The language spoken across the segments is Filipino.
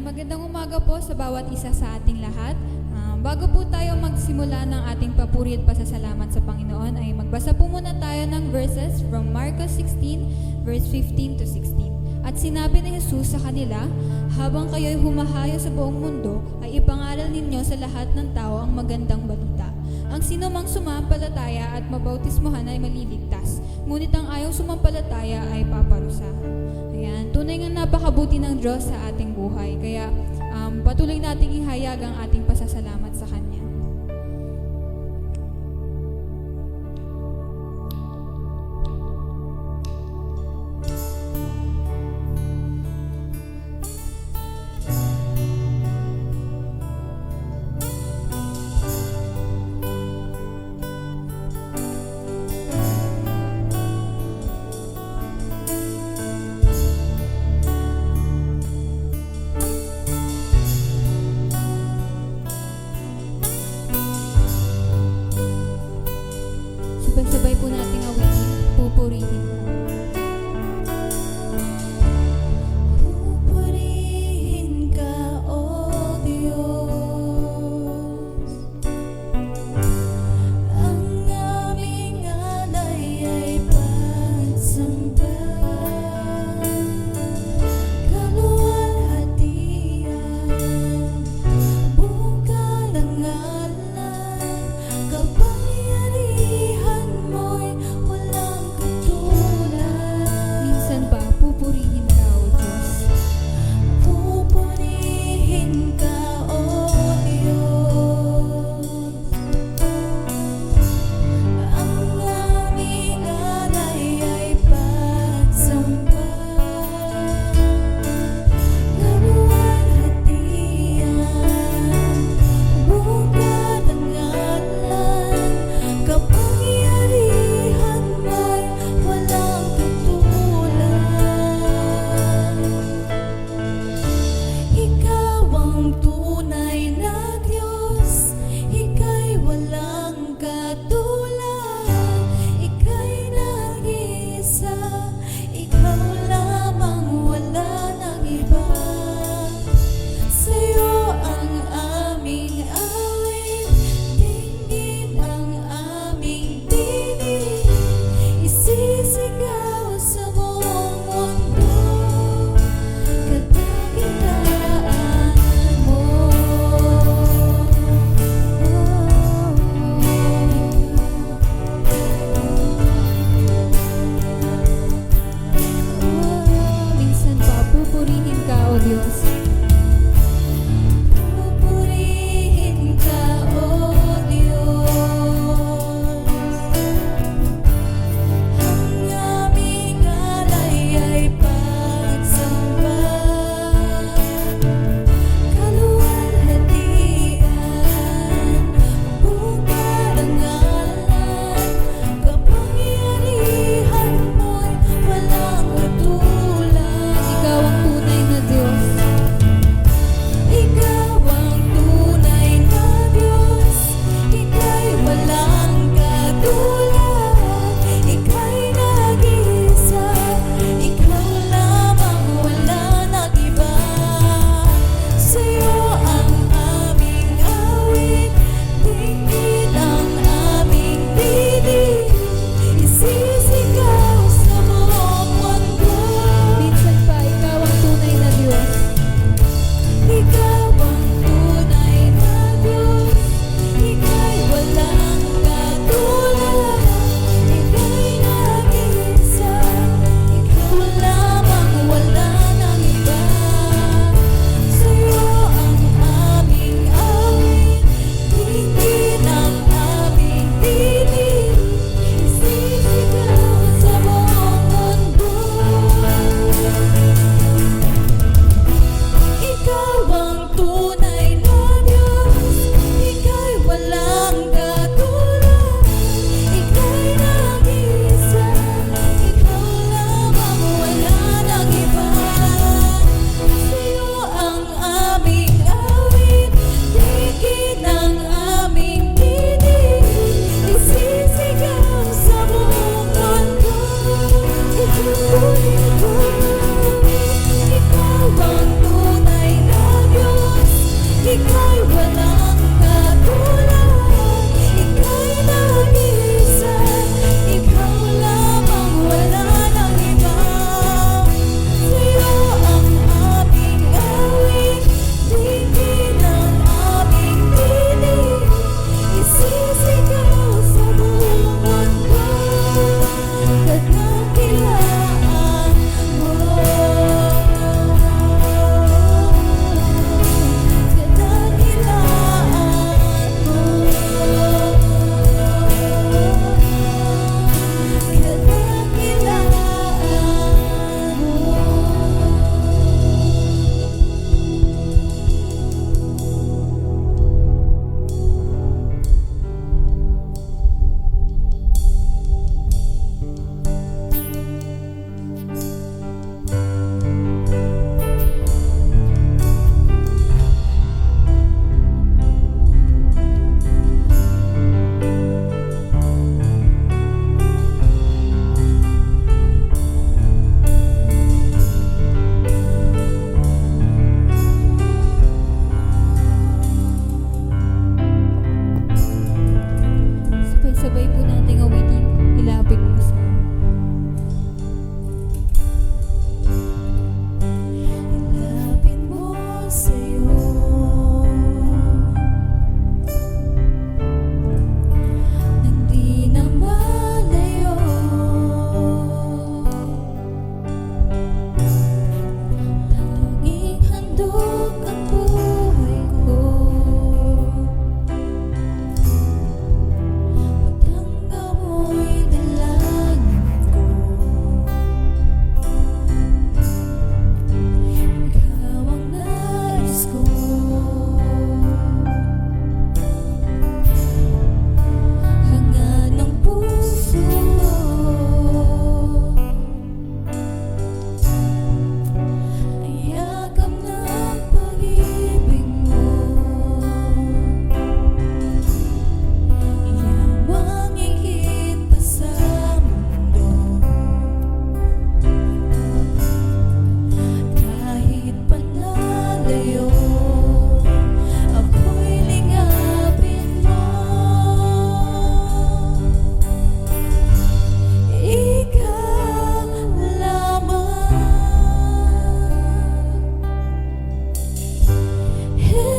magandang umaga po sa bawat isa sa ating lahat. Bago po tayo magsimula ng ating papuri at pasasalamat sa Panginoon, ay magbasa po muna tayo ng verses from Marcos 16, verse 15 to 16. At sinabi ni Jesus sa kanila, habang kayo'y humahayo sa buong mundo, ay ipangaral ninyo sa lahat ng tao ang magandang balita. Ang sino mang sumampalataya at mabautismohan ay maliligtas, ngunit ang ayaw sumampalataya ay paparusahan. Ayan, tunay nga napakabuti ng Diyos sa ating buhay. Kaya patuloy nating ihayag ang ating pasasalamat sa Kanya.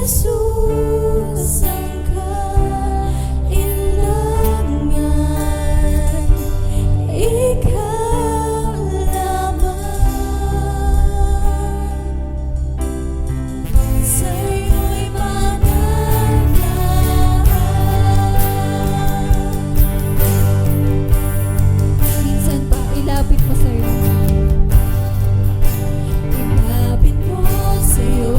Jesus ang kailangan, ikaw lamang, sa'yo'y mananahan. Minsan pa, ilapit mo sa'yo. Ilapit mo sa'yo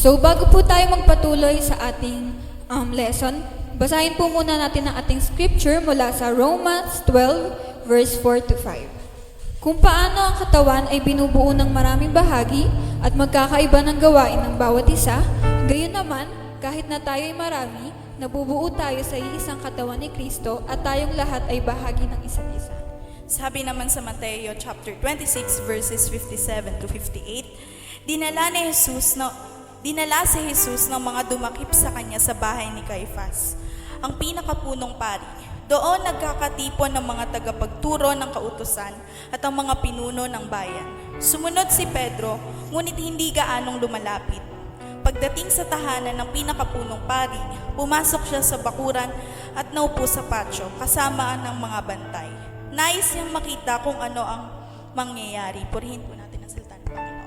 So bago po tayo magpatuloy sa ating lesson, basahin po muna natin ang ating scripture mula sa Romans 12 verse 4 to 5. Kung paano ang katawan ay binubuo ng maraming bahagi at magkakaiba ng gawain ng bawat isa, gayon naman, kahit na tayo ay marami, nabubuo tayo sa iisang katawan ni Kristo at tayong lahat ay bahagi ng isa't isa. Sabi naman sa Mateo chapter 26 verses 57 to 58, dinala si Jesus ng mga dumakip sa kanya sa bahay ni Caifás, ang pinakapunong pari. Doon nagkakatipon ng mga tagapagturo ng kautusan at ang mga pinuno ng bayan. Sumunod si Pedro, ngunit hindi gaanong lumalapit. Pagdating sa tahanan ng pinakapunong pari, pumasok siya sa bakuran at naupo sa patio kasama ng mga bantay. Nais niyang makita kung ano ang mangyayari. Purihin po natin ang salita ng Panginoon.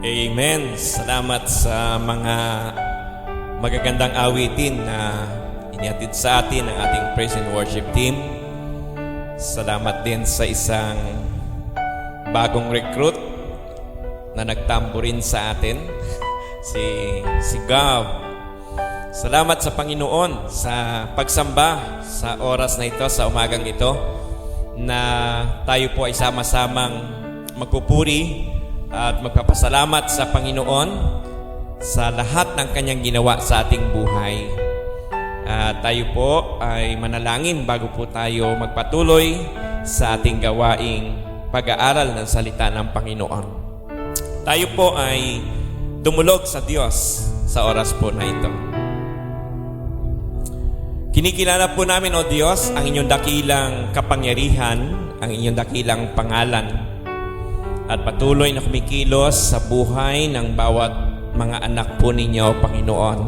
Amen. Salamat sa mga magagandang awitin na inihatid sa atin ng ating praise and worship team. Salamat din sa isang bagong recruit na nagtampo rin sa atin, si Gav. Salamat sa Panginoon sa pagsamba sa oras na ito, sa umagang ito, na tayo po ay sama-samang magpupuri at magpapasalamat sa Panginoon sa lahat ng Kanyang ginawa sa ating buhay. Tayo po ay manalangin bago po tayo magpatuloy sa ating gawaing pag-aaral ng salita ng Panginoon. Tayo po ay dumulog sa Diyos sa oras po na ito. Kinikilala po namin, O Diyos, ang inyong dakilang kapangyarihan, ang inyong dakilang pangalan, at patuloy na kumikilos sa buhay ng bawat mga anak po ninyo, Panginoon.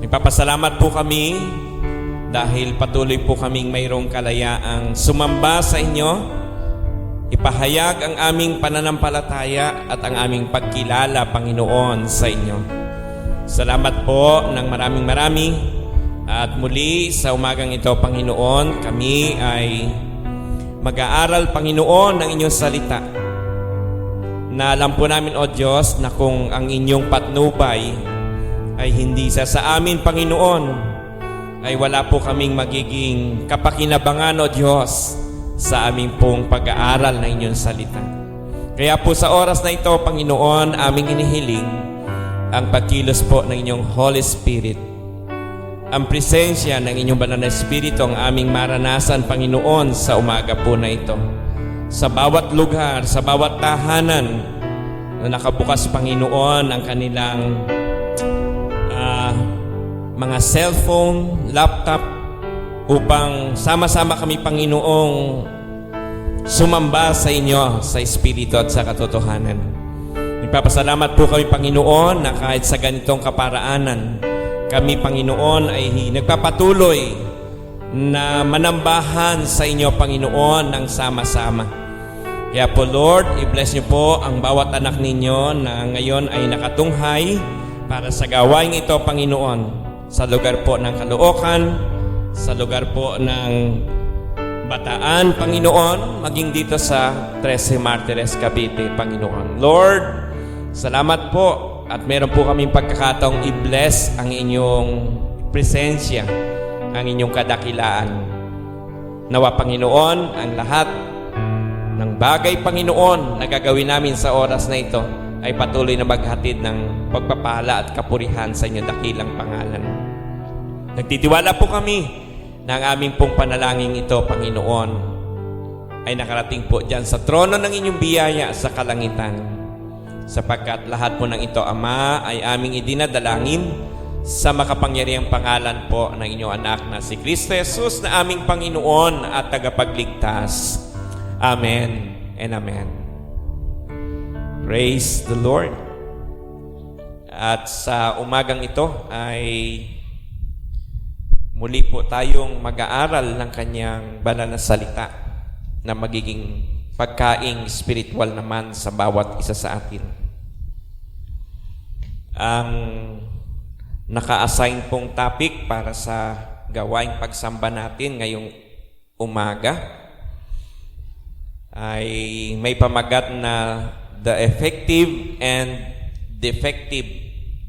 Nagpapasalamat po kami dahil patuloy po kaming mayroong kalayaang sumamba sa inyo, ipahayag ang aming pananampalataya at ang aming pagkilala, Panginoon, sa inyo. Salamat po ng maraming at muli sa umagang ito, Panginoon, kami ay mag-aaral, Panginoon, ng inyong salita. Na alam po namin, O Diyos, na kung ang inyong patnubay ay hindi sa amin, Panginoon, ay wala po kaming magiging kapakinabangan, O Diyos, sa aming pong pag-aaral ng inyong salita. Kaya po sa oras na ito, Panginoon, aming inihiling ang pagkilos po ng inyong Holy Spirit. Ang presensya ng inyong banal na Espiritu ang aming maranasan, Panginoon, sa umaga po na ito. Sa bawat lugar, sa bawat tahanan na nakabukas, Panginoon, ang kanilang mga cellphone, laptop, upang sama-sama kami, Panginoong, sumamba sa inyo sa Espiritu at sa katotohanan. Nagpapasalamat po kami, Panginoon, na kahit sa ganitong kaparaanan, kami, Panginoon, ay nagpapatuloy na manambahan sa inyo, Panginoon, ng sama-sama. Kaya po, Lord, i-bless niyo po ang bawat anak ninyo na ngayon ay nakatunghay para sa gawain ito, Panginoon, sa lugar po ng Caloocan, sa lugar po ng Bataan, Panginoon, maging dito sa 13 Martires, Cavite, Panginoon. Lord, salamat po at meron po kaming pagkakataong i-bless ang inyong presensya, ang inyong kadakilaan. Nawa, Panginoon, ang lahat ng bagay, Panginoon, na gagawin namin sa oras na ito ay patuloy na maghatid ng pagpapala at kapurihan sa inyong dakilang pangalan. Nagtitiwala po kami na ang aming pong panalangin ito, Panginoon, ay nakarating po dyan sa trono ng inyong biyaya sa kalangitan, sapagkat lahat po ng ito, Ama, ay aming idinadalangin sa makapangyarihang pangalan po ng inyong anak na si Kristo Jesus, na aming Panginoon at tagapagligtas. Amen and amen. Praise the Lord. At sa umagang ito ay muli po tayong mag-aaral ng kanyang banal na salita na magiging pagkaing spiritual naman sa bawat isa sa atin. Ang naka-assign pong topic para sa gawaing pagsamba natin ngayong umaga ay may pamagat na the effective and defective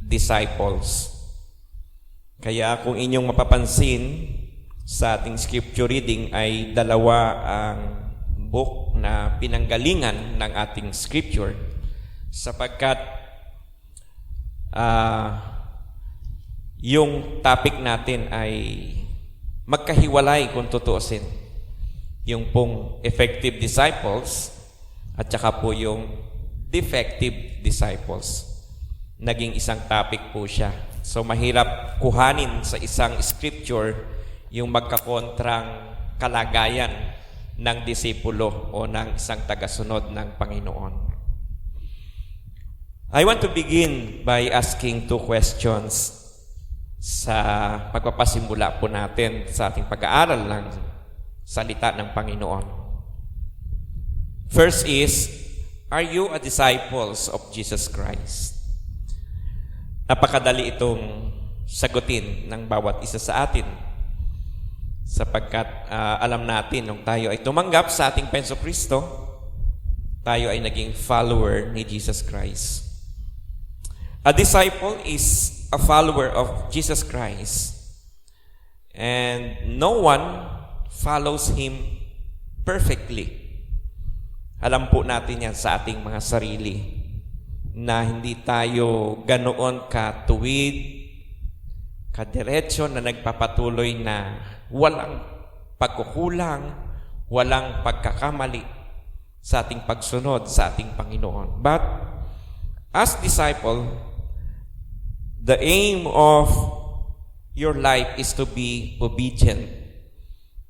disciples. Kaya kung inyong mapapansin sa ating scripture reading ay dalawa ang book na pinanggalingan ng ating scripture sapagkat yung topic natin ay magkahiwalay kung tutuusin. Yung pong effective disciples at saka po yung defective disciples. Naging isang topic po siya. So mahirap kuhanin sa isang scripture yung magkakontrang kalagayan ng disipulo o ng isang tagasunod ng Panginoon. I want to begin by asking two questions sa pagpapasimula po natin sa ating pag-aaral ng salita ng Panginoon. First is, are you a disciples of Jesus Christ? Napakadali itong sagutin ng bawat isa sa atin sapagkat alam natin nung tayo ay tumanggap sa ating Penso Kristo, tayo ay naging follower ni Jesus Christ. A disciple is a follower of Jesus Christ, and no one follows Him perfectly. Alam po natin yan sa ating mga sarili na hindi tayo ganoon katuwid, kadiretso na nagpapatuloy na walang pagkukulang, walang pagkakamali sa ating pagsunod sa ating Panginoon. But as disciple, the aim of your life is to be obedient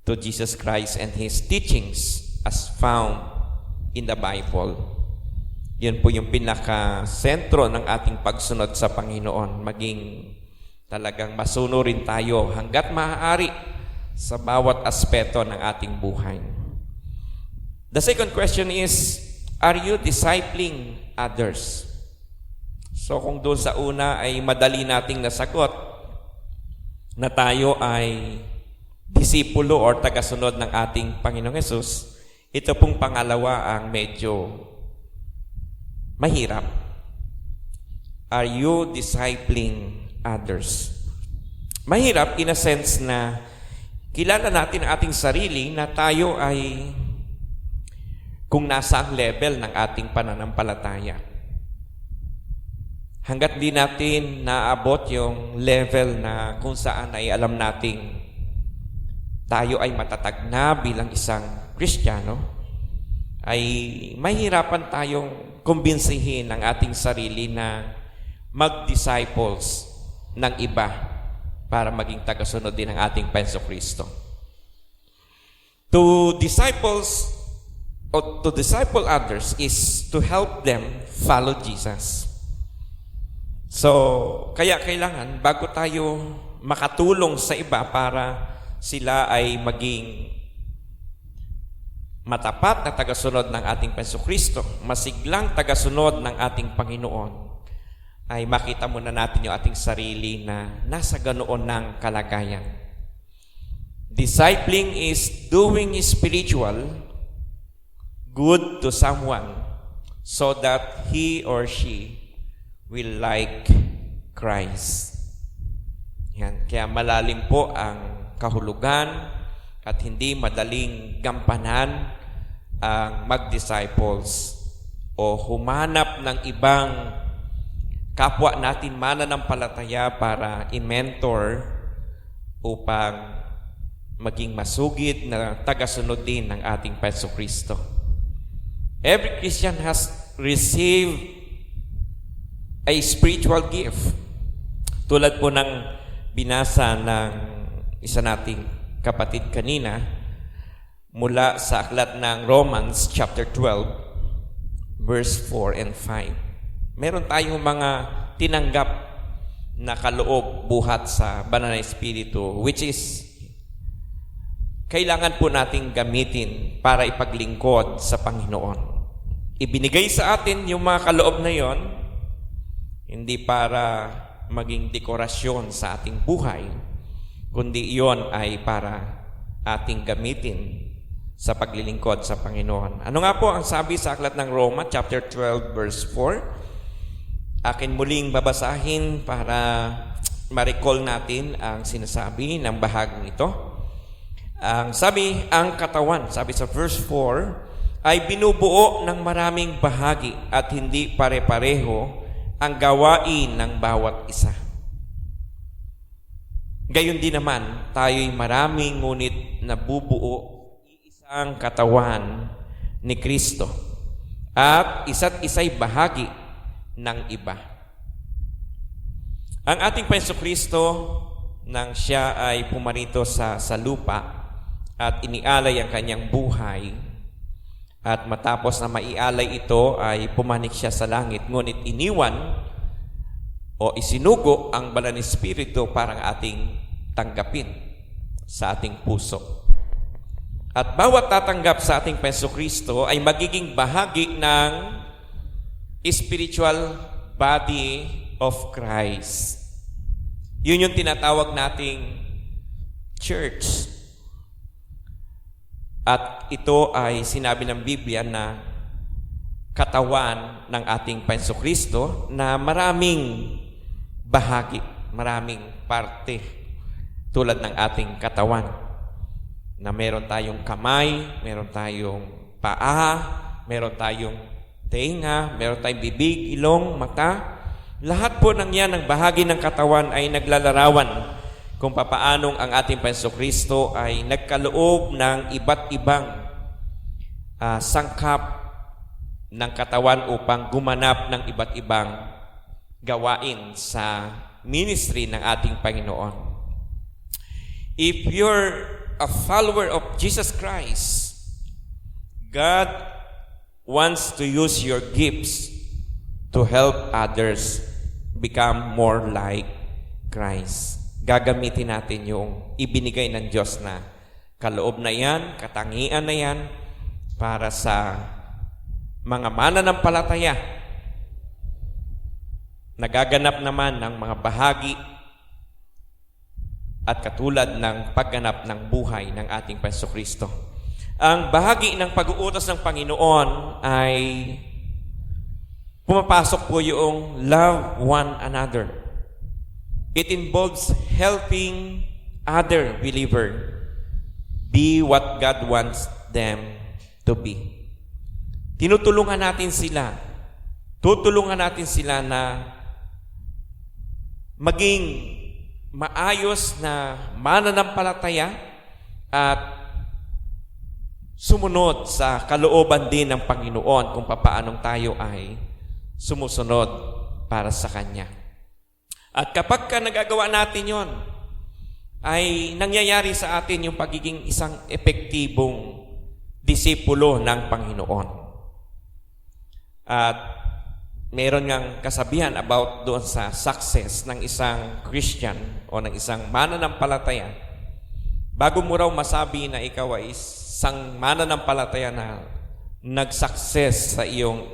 to Jesus Christ and His teachings as found in the Bible. Yun po yung pinaka-sentro ng ating pagsunod sa Panginoon. Maging talagang masunurin tayo hanggat maaari sa bawat aspeto ng ating buhay. The second question is, are you discipling others? So kung doon sa una ay madali nating nasagot na tayo ay disipulo or tagasunod ng ating Panginoong Hesus, ito pong pangalawa ang medyo mahirap. Are you discipling others? Mahirap in a sense na kilala natin ang ating sarili na tayo ay kung nasa ang level ng ating pananampalataya. Hanggat di natin naabot yung level na kung saan ay alam nating tayo ay matatag na bilang isang Kristiyano, ay mahirapan tayong kumbinsihin ang ating sarili na mag-disciples ng iba para maging tagasunod din ng ating Penso Kristo. To disciple others is to help them follow Jesus. So, kaya kailangan bago tayo makatulong sa iba para sila ay maging matapat na tagasunod ng ating Penso Kristo, masiglang tagasunod ng ating Panginoon, ay makita muna natin yung ating sarili na nasa ganoon ng kalagayan. Discipling is doing spiritual good to someone so that he or she will like Christ. Yan. Kaya malalim po ang kahulugan at hindi madaling gampanan ang mag-disciples o humanap ng ibang kapwa natin mananampalataya para i-mentor upang maging masugid na tagasunod din ng ating Penso Kristo. Every Christian has received a spiritual gift. Tulad po ng binasa ng isa nating kapatid kanina mula sa aklat ng Romans chapter 12 verse 4 and 5. Meron tayong mga tinanggap na kaloob buhat sa banal na Espiritu, which is kailangan po nating gamitin para ipaglingkod sa Panginoon. Ibinigay sa atin yung mga kaloob na yon, hindi para maging dekorasyon sa ating buhay, kundi iyon ay para ating gamitin sa paglilingkod sa Panginoon. Ano nga po ang sabi sa aklat ng Roma, chapter 12, verse 4? Akin muling babasahin para ma-recall natin ang sinasabi ng bahaging ito. Ang sabi, ang katawan, sabi sa verse 4, ay binubuo ng maraming bahagi at hindi pare-pareho ang gawain ng bawat isa. Gayon din naman, tayo'y maraming ngunit nabubuo iisang katawan ni Kristo at isa't isa'y bahagi ng iba. Ang ating Panginoong Kristo nang siya ay pumarito sa lupa at inialay ang kanyang buhay at matapos na maialay ito ay pumanik siya sa langit ngunit iniwan o isinugo ang Banal na Espiritu para ating tanggapin sa ating puso. At bawat tatanggap sa ating Panginoong Kristo ay magiging bahagi ng spiritual body of Christ. Yun yung tinatawag nating church. At ito ay sinabi ng Biblia na katawan ng ating Panginoong Kristo na maraming bahagi, maraming parte tulad ng ating katawan. Na meron tayong kamay, meron tayong paa, meron tayong tenga, meron tayong bibig, ilong, mata. Lahat po ng yan, ang bahagi ng katawan ay naglalarawan kung papaanong ang ating Panginoong Kristo ay nagkaloob ng iba't ibang sangkap ng katawan upang gumanap ng iba't ibang gawain sa ministry ng ating Panginoon. If you're a follower of Jesus Christ, God wants to use your gifts to help others become more like Christ. Gagamitin natin yung ibinigay ng Diyos na kaloob na yan, katangian na yan para sa mga mananampalataya. Nagaganap naman ng mga bahagi at katulad ng pagganap ng buhay ng ating Panginoong Kristo. Ang bahagi ng pag-uutos ng Panginoon ay pumapasok po yung love one another. It involves helping other believer be what God wants them to be. Tinutulungan natin sila. Tutulungan natin sila na maging maayos na mananampalataya at sumunod sa kalooban din ng Panginoon kung papaanong tayo ay sumusunod para sa Kanya. At kapag nagagawa natin yon, ay nangyayari sa atin yung pagiging isang epektibong disipulo ng Panginoon. At meron ngang kasabihan about doon sa success ng isang Christian o ng isang mananampalataya. Bago mo raw masabi na ikaw ay isang mananampalataya na nag-success sa iyong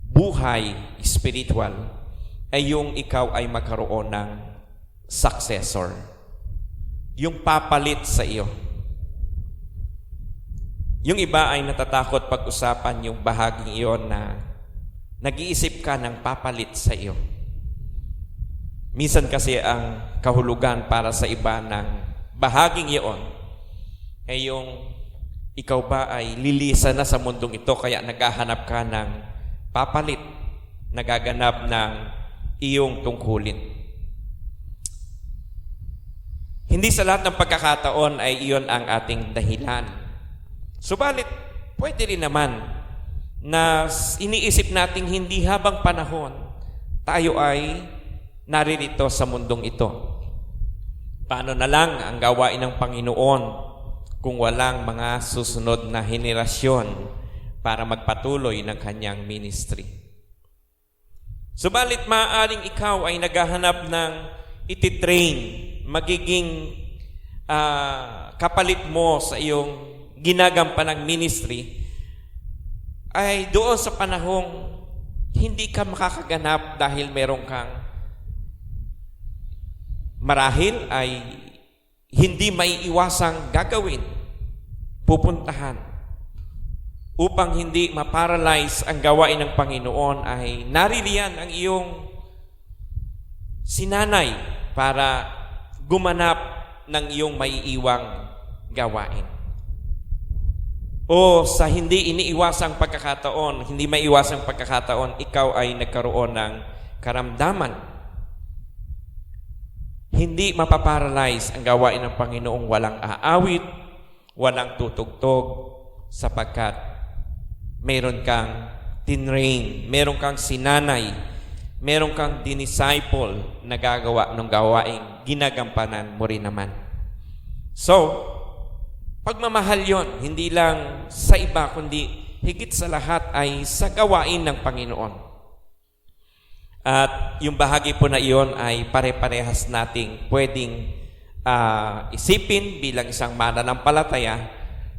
buhay spiritual, ay yung ikaw ay magkaroon ng successor. Yung papalit sa iyo. Yung iba ay natatakot pag-usapan yung bahaging iyon na nag-iisip ka ng papalit sa iyo. Minsan kasi ang kahulugan para sa iba ng bahaging iyon ay yung ikaw ba ay lilisan na sa mundong ito kaya naghahanap ka ng papalit, nagaganap ng iyong tungkulin. Hindi sa lahat ng pagkakataon ay iyon ang ating dahilan. Subalit, pwede rin naman na iniisip nating hindi habang panahon tayo ay naririto sa mundong ito. Paano na lang ang gawain ng Panginoon kung walang mga susunod na henerasyon para magpatuloy ng kanyang ministry? Subalit maaaring ikaw ay naghahanap ng ititrain, magiging kapalit mo sa iyong ginagampanang ministry, ay doon sa panahong hindi ka makakaganap dahil meron kang marahil ay hindi maiiwasang gagawin, pupuntahan, upang hindi maparalyze ang gawain ng Panginoon, ay naririyan ang iyong sinanay para gumanap ng iyong maiiwang gawain. O sa hindi iniiwasang pagkakataon, hindi maiiwasang pagkakataon, ikaw ay nagkaroon ng karamdaman. Hindi mapaparalyze ang gawain ng Panginoong walang aawit, walang tutugtog, sapagkat meron kang tinrain, meron kang sinanay, meron kang dinisciple na gagawa ng gawaing ginagampanan mo rin naman. So, pagmamahal yon, hindi lang sa iba, kundi higit sa lahat ay sa gawain ng Panginoon. At yung bahagi po na iyon ay pare-parehas nating pwedeng isipin bilang isang mananampalataya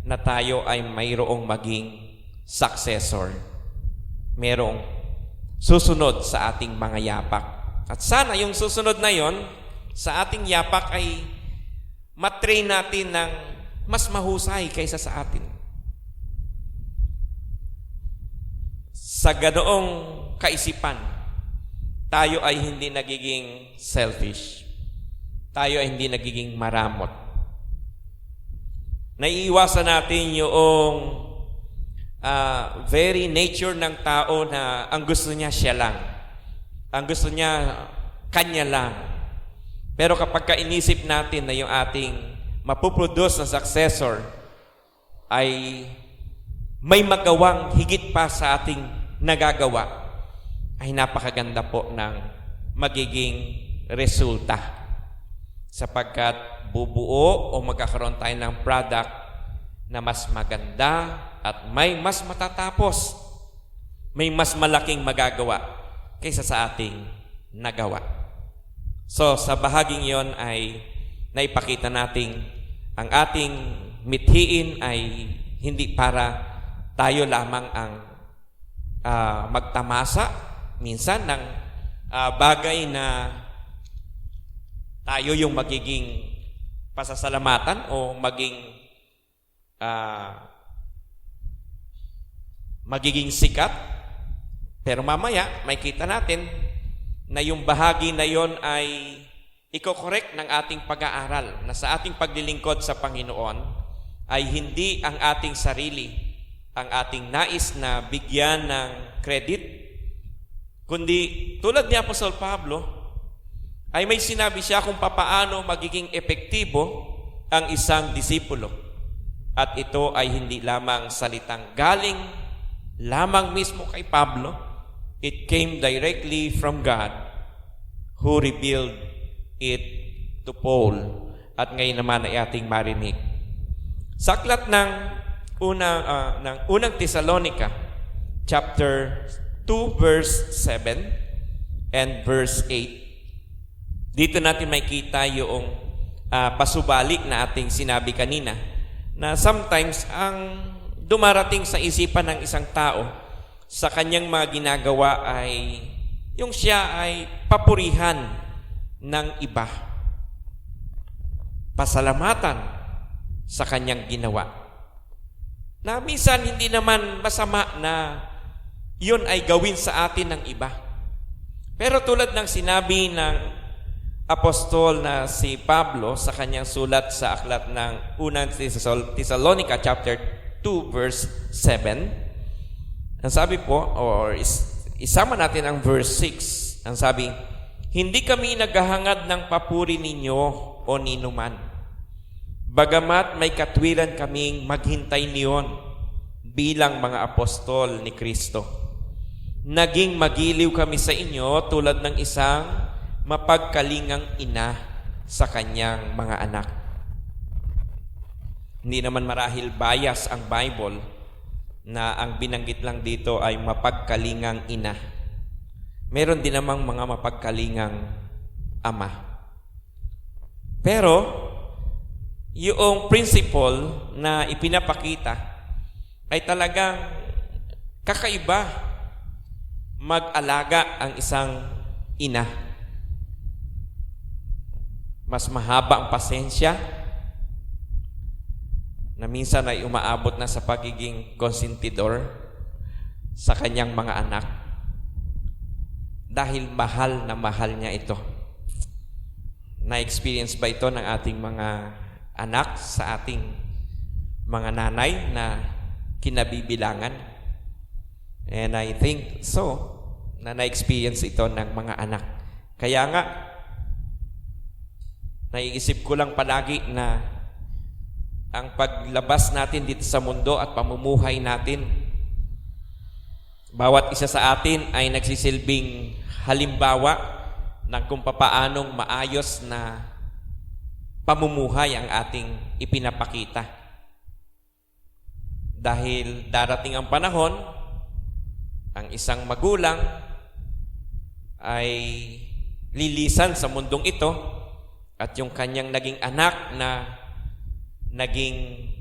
na tayo ay mayroong maging successor. Merong susunod sa ating mga yapak. At sana yung susunod na yon sa ating yapak ay matrain natin ng mas mahusay kaysa sa atin. Sa ganoong kaisipan, tayo ay hindi nagiging selfish. Tayo ay hindi nagiging maramot. Naiiwasan natin yung very nature ng tao na ang gusto niya siya lang. Ang gusto niya kanya lang. Pero kapag inisip natin na yung ating mapuproduce na successor ay may magawang higit pa sa ating nagagawa, ay napakaganda po ng magiging resulta. Sapagkat bubuo o magkakaroon tayo ng product na mas maganda at may mas matatapos, may mas malaking magagawa kaysa sa ating nagawa. So sa bahaging yon ay naipakita nating ang ating mithiin ay hindi para tayo lamang ang magtamasa minsan ng bagay na tayo yung magiging pasasalamatan o magiging sikat. Pero mamaya, may kita natin na yung bahagi na yon ay iko-correct ng ating pag-aaral na sa ating paglilingkod sa Panginoon ay hindi ang ating sarili, ang ating nais na bigyan ng credit, kundi tulad ni Apostol Pablo, ay may sinabi siya kung papaano magiging epektibo ang isang disipulo. At ito ay hindi lamang salitang galing lamang mismo kay Pablo. It came directly from God who revealed it to Paul. At ngayon naman ay ating marinig. Sa aklat ng unang Thessalonica, chapter 2 verse 7 and verse 8. Dito natin makita yung pasubalik na ating sinabi kanina na sometimes ang dumarating sa isipan ng isang tao sa kanyang mga ginagawa ay yung siya ay papurihan ng iba, pasalamatan sa kanyang ginawa. Na minsan hindi naman masama na yun ay gawin sa atin ng iba. Pero tulad ng sinabi ng apostol na si Pablo sa kanyang sulat sa aklat ng unang Thessalonica chapter 2 verse 7, ang sabi po, or isama natin ang verse 6, ang sabi, hindi kami naghahangad ng papuri ninyo o ninuman. Bagamat may katwiran kaming maghintay niyon bilang mga apostol ni Kristo. Naging magiliw kami sa inyo tulad ng isang mapagkalingang ina sa kanyang mga anak. Hindi naman marahil bias ang Bible na ang binanggit lang dito ay mapagkalingang ina. Meron din namang mga mapagkalingang ama. Pero yung principle na ipinapakita ay talagang kakaiba mag-alaga ang isang ina. Mas mahaba ang pasensya, na minsan ay umaabot na sa pagiging konsentidor sa kanyang mga anak dahil mahal na mahal niya ito. Na-experience ba ito ng ating mga anak sa ating mga nanay na kinabibilangan? And I think so, na na-experience ito ng mga anak. Kaya nga, naiisip ko lang palagi na ang paglabas natin dito sa mundo at pamumuhay natin, bawat isa sa atin ay nagsisilbing halimbawa ng kung papaanong maayos na pamumuhay ang ating ipinapakita. Dahil darating ang panahon, ang isang magulang ay lilisan sa mundong ito at yung kanyang naging anak na naging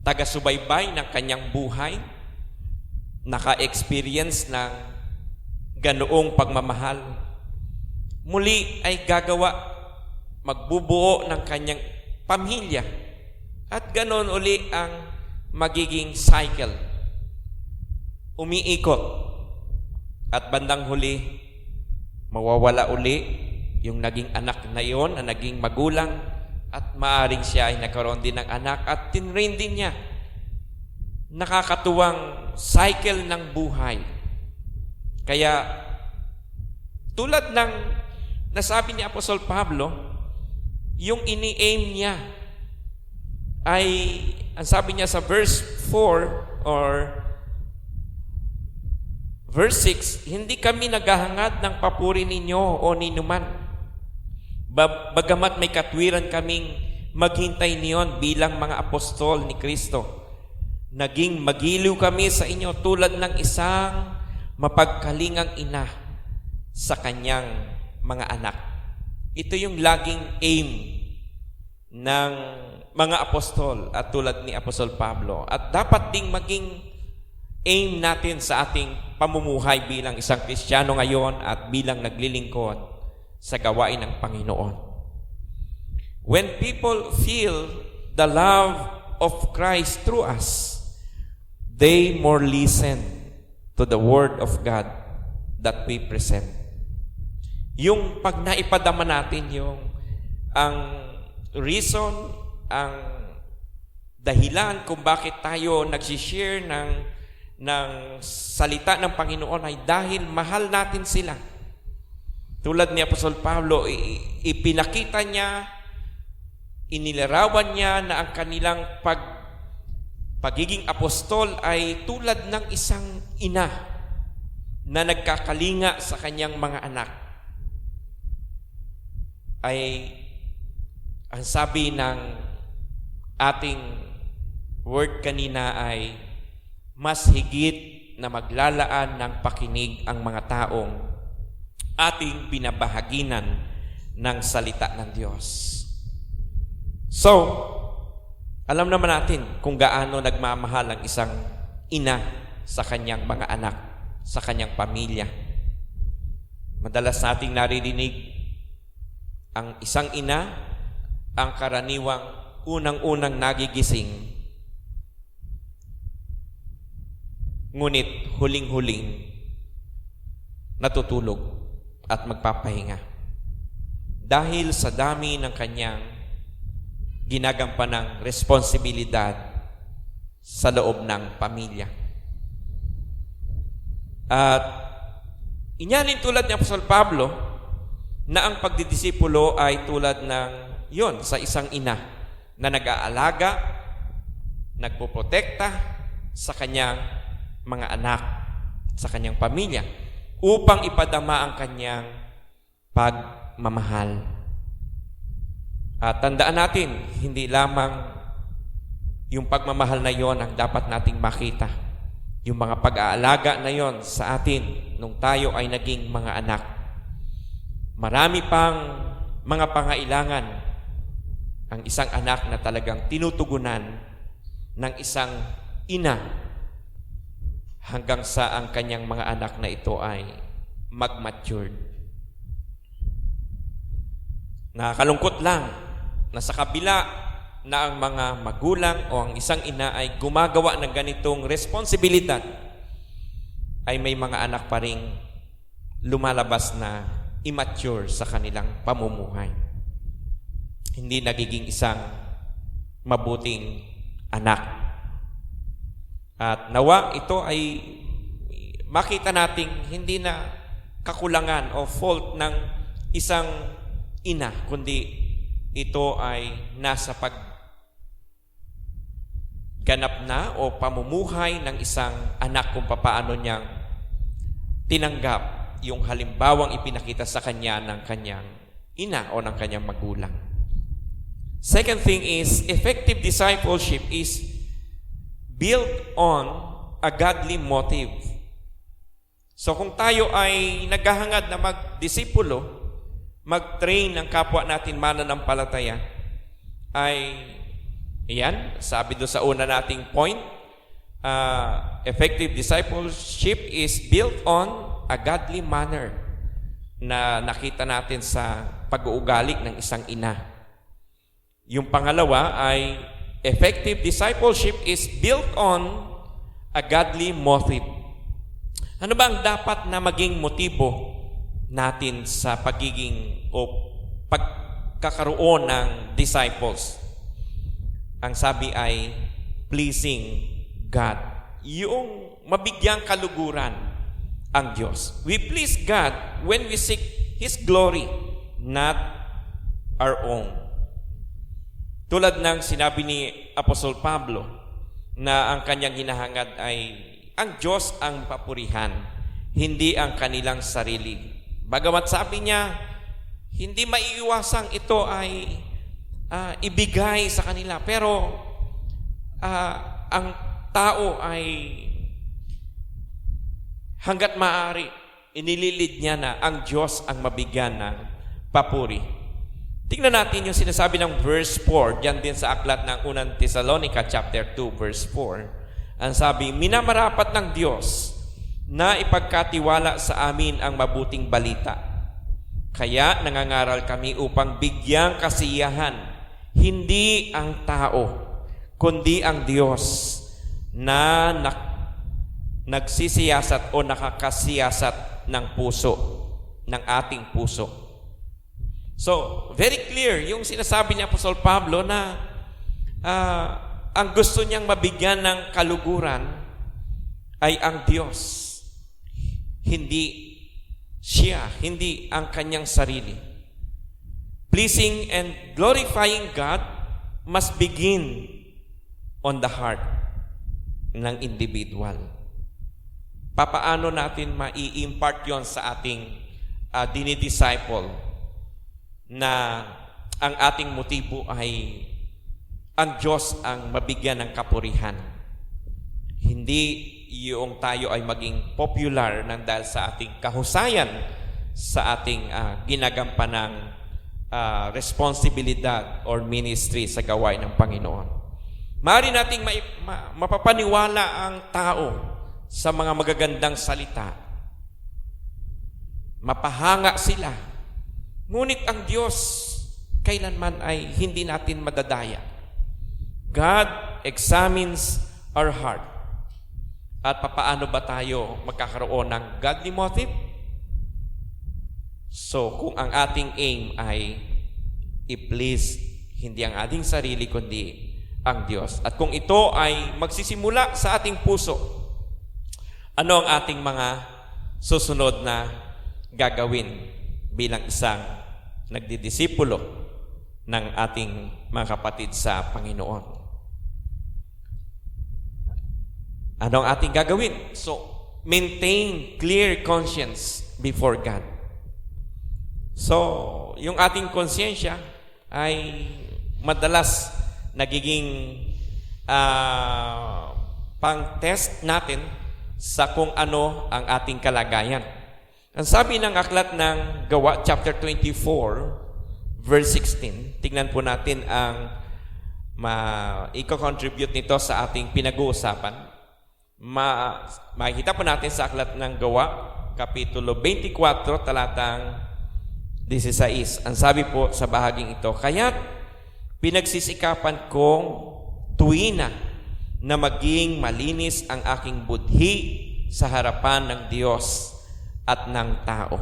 taga-subaybay ng kanyang buhay, naka-experience ng ganoong pagmamahal, muli ay gagawa, magbubuo ng kanyang pamilya. At ganon uli ang magiging cycle. Umiikot. At bandang huli, mawawala uli yung naging anak na iyon, na naging magulang, at maaring siya ay nagkaroon din ng anak at tinrain din niya. Nakakatuwang cycle ng buhay. Kaya, tulad ng nasabi ni Apostol Pablo, yung ini-aim niya ay, ang sabi niya sa verse 4 or verse 6, hindi kami naghahangad ng papuri ninyo o ninuman. Bagamat may katwiran kaming maghintay niyon bilang mga apostol ni Kristo. Naging magiliw kami sa inyo tulad ng isang mapagkalingang ina sa kanyang mga anak. Ito yung laging aim ng mga apostol at tulad ni Apostol Pablo. At dapat ding maging aim natin sa ating pamumuhay bilang isang Kristiyano ngayon at bilang naglilingkod sa gawain ng Panginoon. When people feel the love of Christ through us, they more listen to the Word of God that we present. Yung pag naipadama natin ang reason, ang dahilan kung bakit tayo nagsishare ng salita ng Panginoon ay dahil mahal natin sila. Tulad ni Apostol Pablo, ipinakita niya, inilarawan niya na ang kanilang pagiging apostol ay tulad ng isang ina na nagkakalinga sa kanyang mga anak. Ay, ang sabi ng ating word kanina ay, mas higit na maglalaan ng pakinig ang mga taong ating binabahaginan ng salita ng Diyos. So, alam naman natin kung gaano nagmamahal ang isang ina sa kanyang mga anak, sa kanyang pamilya. Madalas nating naririnig ang isang ina, ang karaniwang unang-unang nagigising, ngunit huling-huling natutulog at magpapahinga. Dahil sa dami ng kanyang ginagampanang responsibilidad sa loob ng pamilya. At inyanin tulad ni Apostol Pablo na ang pagdidisipulo ay tulad ng sa isang ina na nag-aalaga, nagpoprotekta sa kanyang mga anak, sa kanyang pamilya, upang ipadama ang kanyang pagmamahal. At tandaan natin, hindi lamang yung pagmamahal na yon ang dapat nating makita. Yung mga pag-aalaga na yon sa atin nung tayo ay naging mga anak. Marami pang mga pangailangan ang isang anak na talagang tinutugunan ng isang ina hanggang sa ang kanyang mga anak na ito ay mag-matured. Nakakalungkot lang na sa kabila na ang mga magulang o ang isang ina ay gumagawa ng ganitong responsibilidad, ay may mga anak pa ring lumalabas na immature sa kanilang pamumuhay. Hindi nagiging isang mabuting anak. At nawa ito ay makita nating hindi na kakulangan o fault ng isang ina, kundi ito ay nasa pagganap na o pamumuhay ng isang anak kung papaano niyang tinanggap yung halimbawang ipinakita sa kanya ng kanyang ina o ng kanyang magulang. Second thing is, effective discipleship is built on a godly motive. So kung tayo ay naghahangad na mag-disipulo, mag-train ng kapwa natin mananampalataya, ay yan, sabi doon sa una nating point, effective discipleship is built on a godly manner na nakita natin sa pag-uugali ng isang ina. Yung pangalawa ay effective discipleship is built on a godly motive. Ano ba ang dapat na maging motibo natin sa pagiging o pagkakaroon ng disciples? Ang sabi ay pleasing God. Yung mabigyang kaluguran ang Diyos. We please God when we seek His glory, not our own. Tulad ng sinabi ni Apostol Pablo na ang kanyang hinahangad ay ang Diyos ang papurihan, hindi ang kanilang sarili. Bagamat sabi niya, hindi maiiwasang ito ay ibigay sa kanila. Pero ang tao ay hanggat maaari, inililid niya na ang Diyos ang mabigyan ng papuri. Tingnan natin yung sinasabi ng verse 4, diyan din sa aklat ng unang Thessalonica chapter 2 verse 4. Ang sabi, minamarapat ng Diyos na ipagkatiwala sa amin ang mabuting balita. Kaya nangangaral kami upang bigyang kasiyahan, hindi ang tao, kundi ang Diyos na nagsisiyasat o nakakasiyasat ng puso, ng ating puso. So, very clear yung sinasabi ni Apostol Pablo na ang gusto niyang mabigyan ng kaluguran ay ang Diyos. Hindi siya, hindi ang kanyang sarili. Pleasing and glorifying God must begin on the heart ng individual. Papaano natin mai-impart yon sa ating dinidisciple? Na ang ating motibo ay ang Diyos ang mabigyan ng kapurihan. Hindi yung tayo ay maging popular nang dahil sa ating kahusayan, sa ating ginagampanang responsibilidad or ministry sa gawain ng Panginoon. Maaari nating mapapaniwala ang tao sa mga magagandang salita. Mapahanga sila. Ngunit ang Diyos kailanman ay hindi natin madadaya. God examines our heart. At papaano ba tayo magkakaroon ng godly motive? So, kung ang ating aim ay i-please hindi ang ating sarili kundi ang Diyos. At kung ito ay magsisimula sa ating puso, ano ang ating mga susunod na gagawin bilang isang nagdidisipulo ng ating mga kapatid sa Panginoon? Ano ang ating gagawin? So, maintain clear conscience before God. So, yung ating konsyensya ay madalas nagiging pang-test natin sa kung ano ang ating kalagayan. Ang sabi ng aklat ng Gawa, chapter 24, verse 16, tingnan po natin ang i-contribute nito sa ating pinag-uusapan. Makikita po natin sa aklat ng Gawa, kapitulo 24, talatang 16. Ang sabi po sa bahaging ito, kaya't Pinagsisikapan kong tuwina na maging malinis ang aking budhi sa harapan ng Diyos at ng tao.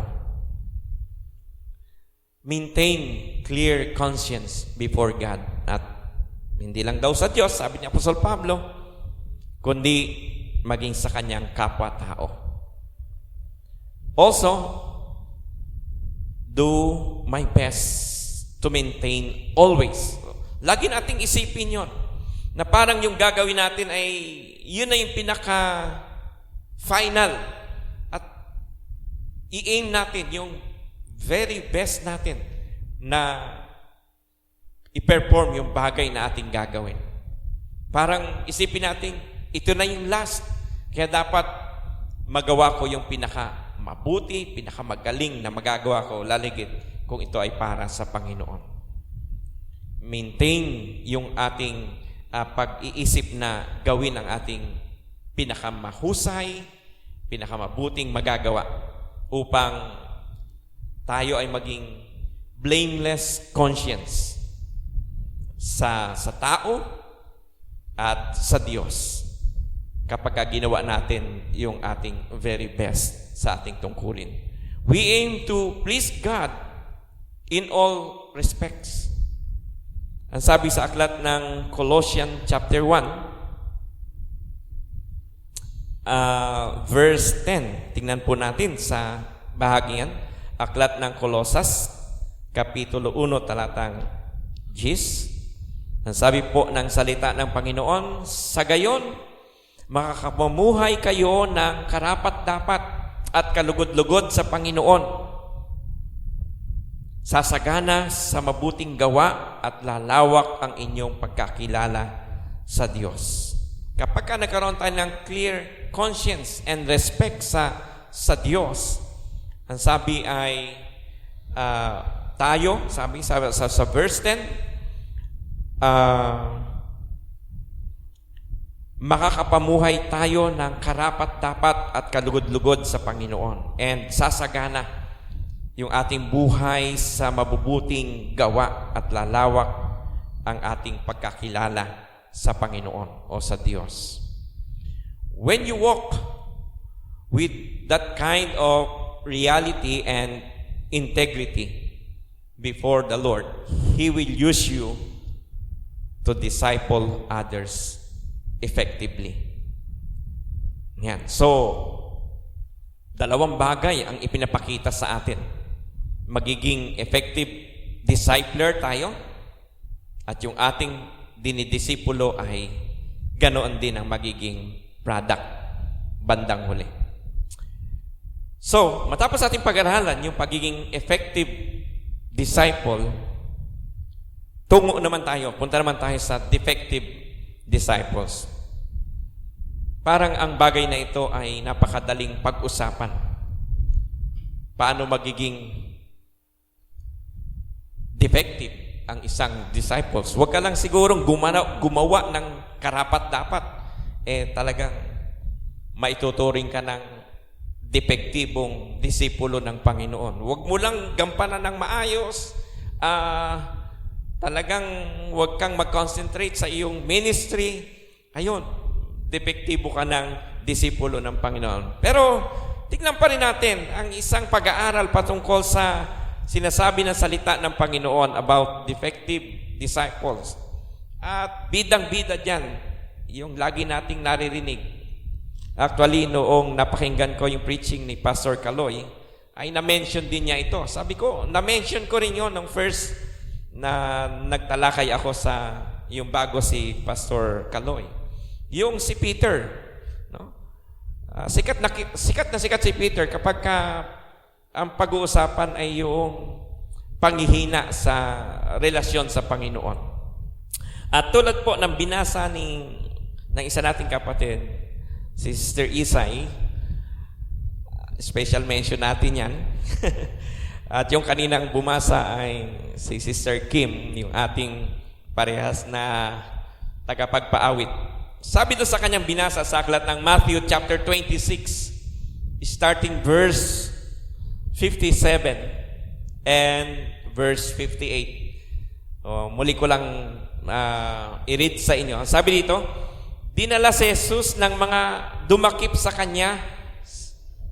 Maintain clear conscience before God. At hindi lang daw sa Diyos, sabi ni Apostol Pablo, kundi maging sa kanyang kapwa-tao. Also, do my best to maintain always. Lagi nating isipin yon na parang yung gagawin natin ay yun na yung pinaka-final at i-aim natin yung very best natin na i-perform yung bagay na ating gagawin. Parang isipin natin, ito na yung last. Kaya dapat magawa ko yung pinaka-mabuti, pinaka-magaling na magagawa ko, laligit kung ito ay para sa Panginoon. Maintain yung ating pag-iisip na gawin ang ating pinakamahusay, pinakamabuting magagawa upang tayo ay maging blameless conscience sa tao at sa Diyos kapag ginawa natin yung ating very best sa ating tungkulin. We aim to please God in all respects. Ang sabi sa aklat ng Colossians chapter 1, verse 10. Tingnan po natin sa bahagian. Aklat ng Colosas, Kapitulo 1, talatang 10. Ang sabi po ng salita ng Panginoon, sa gayon, makakapamuhay kayo ng karapat-dapat at kalugod-lugod sa Panginoon. Sasagana sa mabuting gawa at lalawak ang inyong pagkakilala sa Diyos. Kapag nagkaroon tayo ng clear conscience and respect sa Diyos, ang sabi ay tayo, sabi sa verse 10, makakapamuhay tayo ng karapat-dapat at kalugod-lugod sa Panginoon. And sasagana yung ating buhay sa mabubuting gawa at lalawak ang ating pagkakilala sa Panginoon o sa Diyos. When you walk with that kind of reality and integrity before the Lord, He will use you to disciple others effectively. Yan. So, dalawang bagay ang ipinapakita sa atin. Magiging effective discipler tayo at yung ating dinidisipulo ay ganoon din ang magiging product bandang huli. So, matapos ating pag-aralan yung pagiging effective disciple, tungo naman tayo, punta naman tayo sa defective disciples. Parang ang bagay na ito ay napakadaling pag-usapan. Paano magiging defective ang isang disciples? Huwag ka lang sigurong gumawa ng karapat-dapat. Talagang maituturing ka ng depektibong disipulo ng Panginoon. Huwag mo lang gampanan ng maayos. Talagang huwag kang mag-concentrate sa iyong ministry. Ayun, depektibo ka ng disipulo ng Panginoon. Pero tignan pa rin natin ang isang pag-aaral patungkol sa sinasabi ng salita ng Panginoon about defective disciples. At bidang-bida dyan, yung lagi nating naririnig. Actually, noong napakinggan ko yung preaching ni Pastor Kaloy, ay na-mention din niya ito. Sabi ko, na-mention ko rin yun nung first na nagtalakay ako sa yung bago si Pastor Kaloy. Yung si Peter, no? Sikat na sikat si Peter kapag ang pag-uusapan ay yung panghihina sa relasyon sa Panginoon. At tulad po ng binasa ng isa nating kapatid, si Sister Isay, special mention natin yan. At yung kaninang bumasa ay si Sister Kim, yung ating parehas na tagapagpaawit. Sabi doon sa kanyang binasa sa aklat ng Matthew chapter 26, starting verse 57 and verse 58. Muli ko lang i-read sa inyo. Sabi dito, dinala si Jesus ng mga dumakip sa kanya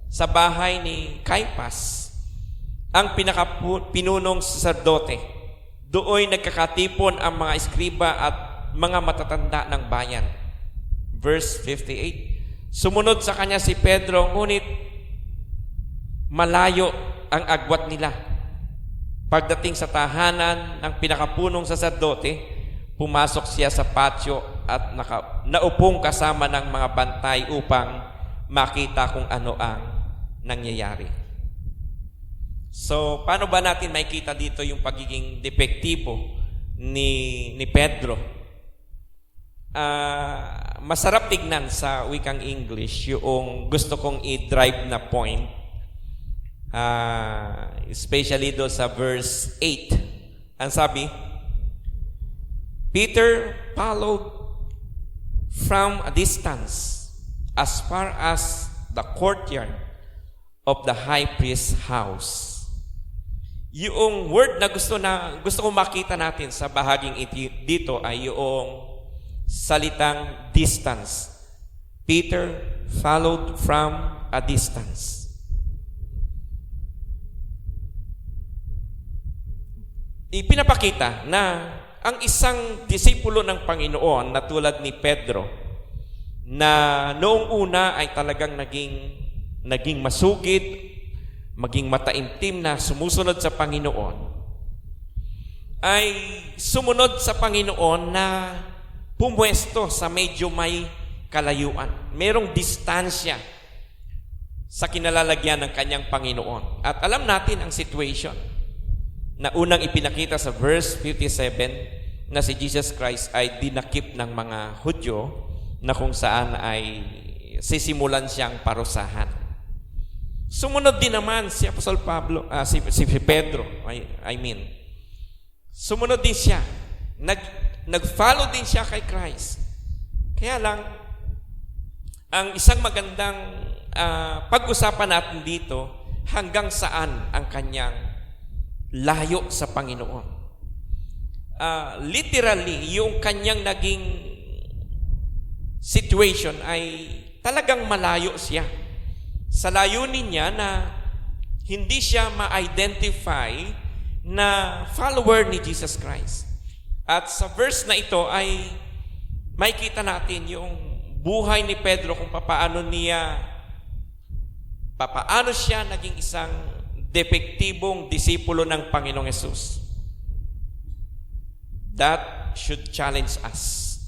sa bahay ni Caiphas, ang pinunong saserdote. Dooy nagkakatipon ang mga eskriba at mga matatanda ng bayan. Verse 58, sumunod sa kanya si Pedro, ngunit malayo ang agwat nila. Pagdating sa tahanan ng pinakapunong saserdote, pumasok siya sa patio at naupong kasama ng mga bantay upang makita kung ano ang nangyayari. So, paano ba natin makikita dito yung pagiging depektibo ni Pedro? Masarap tignan sa wikang English yung gusto kong i-drive na point. Especially do sa verse 8. Ang sabi, Peter followed from a distance as far as the courtyard of the high priest's house. Yung word na gusto kong makita natin sa bahaging dito ay yung salitang distance. Peter followed from a distance. Ipinapakita na ang isang disipulo ng Panginoon na tulad ni Pedro, na noong una ay talagang naging masugid, maging mataimtim na sumusunod sa Panginoon, ay sumunod sa Panginoon na pumwesto sa medyo may kalayuan. Merong distansya sa kinalalagyan ng kanyang Panginoon. At alam natin ang situation na unang ipinakita sa verse 57 na si Jesus Christ ay dinakip ng mga Hudyo na kung saan ay sisimulan siyang parusahan. Sumunod din naman si Apostol Pablo, si Pedro, sumunod din siya. Nag-follow din siya kay Christ. Kaya lang, ang isang magandang pag-usapan natin dito, hanggang saan ang kanyang layo sa Panginoon. Literally, yung kanyang naging situation ay talagang malayo siya. Sa layunin niya na hindi siya ma-identify na follower ni Jesus Christ. At sa verse na ito ay makikita natin yung buhay ni Pedro kung papaano siya naging isang depektibong disipulo ng Panginoong Hesus. That should challenge us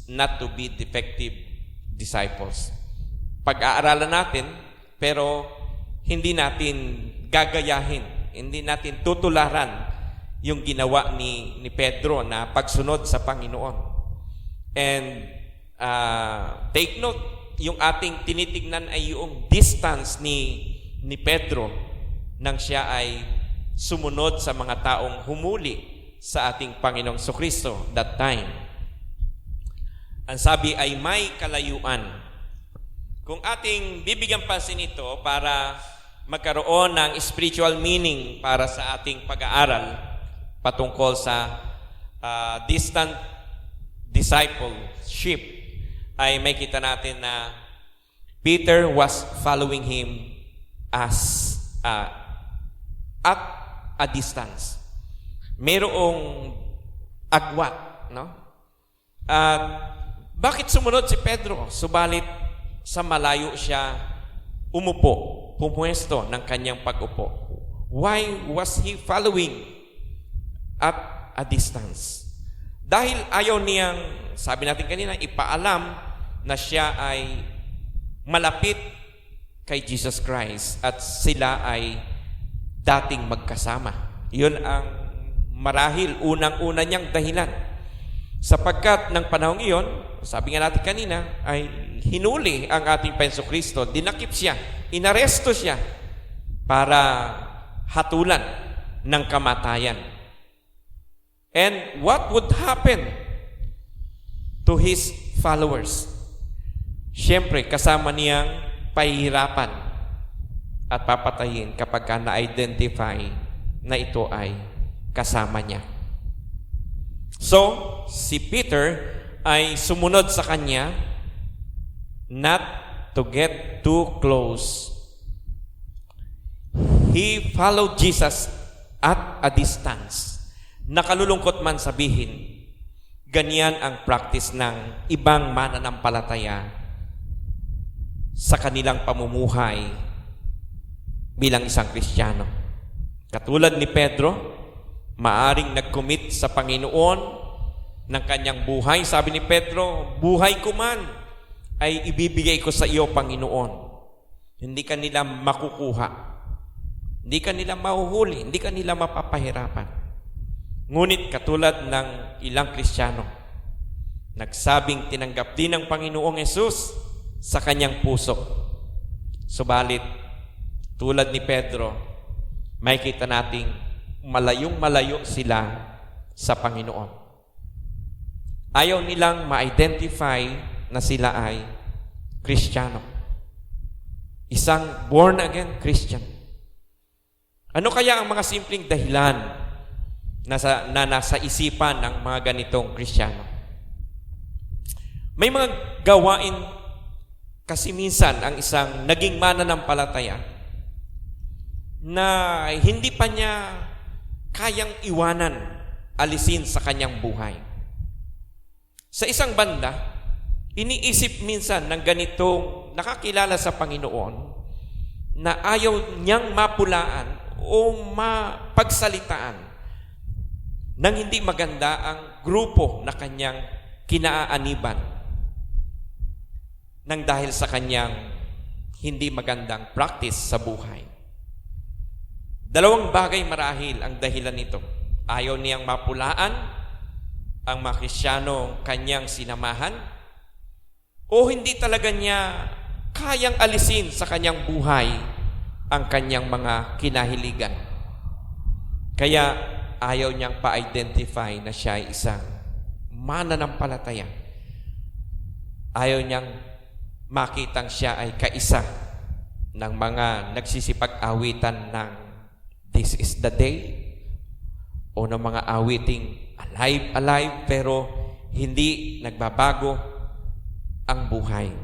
not to be defective disciples. Pag-aaralan natin, pero hindi natin gagayahin, hindi natin tutularan yung ginawa ni Pedro na pagsunod sa Panginoon. And take note, yung ating tinitignan ay yung distance ni Pedro nang siya ay sumunod sa mga taong humuli sa ating Panginoong Kristo that time. Ang sabi ay may kalayuan. Kung ating bibigyan pansin ito para magkaroon ng spiritual meaning para sa ating pag-aaral patungkol sa distant discipleship, ay may kita natin na Peter was following him as at a distance. Merong agwat, no? At bakit sumunod si Pedro? Subalit sa malayo siya pumuesto ng kanyang pag-upo. Why was he following at a distance? Dahil ayaw niyang, sabi natin kanina, ipaalam na siya ay malapit kay Jesus Christ at sila ay dating magkasama. Yun ang marahil unang-una niyang dahilan. Sapagkat ng panahong iyon, sabi nga natin kanina, ay hinuli ang ating Panginoong Kristo, dinakip siya, inaresto siya para hatulan ng kamatayan. And what would happen to his followers? Siyempre, kasama niyang pahihirapan at papatayin kapag na-identify na ito ay kasama niya. So, si Peter ay sumunod sa kanya, not to get too close. He followed Jesus at a distance. Nakalulungkot man sabihin, ganyan ang practice ng ibang mananampalataya sa kanilang pamumuhay bilang isang Kristiyano. Katulad ni Pedro, maaring nag-commit sa Panginoon ng kanyang buhay. Sabi ni Pedro, buhay ko man ay ibibigay ko sa iyo, Panginoon. Hindi ka nila makukuha. Hindi ka nila mahuhuli. Hindi ka nila mapapahirapan. Ngunit katulad ng ilang Kristiyano, nagsabing tinanggap din ng Panginoong Hesus sa kanyang puso. Subalit, tulad ni Pedro, makikita nating malayong malayo sila sa Panginoon. Ayaw nilang ma-identify na sila ay Kristiyano. Isang born-again Christian. Ano kaya ang mga simpleng dahilan na nasa isipan ng mga ganitong Kristiyano? May mga gawain kasi minsan ang isang naging mananampalataya na hindi pa niya kayang iwanan, alisin sa kanyang buhay. Sa isang banda, iniisip minsan ng ganitong nakakilala sa Panginoon na ayaw niyang mapulaan o mapagsalitaan nang hindi maganda ang grupo na kanyang kinaaaniban nang dahil sa kanyang hindi magandang practice sa buhay. Dalawang bagay marahil ang dahilan nito. Ayaw niyang mapulaan ang mga Kristiyanong kanyang sinamahan o hindi talaga niya kayang alisin sa kanyang buhay ang kanyang mga kinahiligan. Kaya ayaw niyang pa-identify na siya ay isang mananampalataya. Ayaw niyang makitang siya ay kaisa ng mga nagsisipag-awitan ng This is the Day o ng mga awiting alive pero hindi nagbabago ang buhay.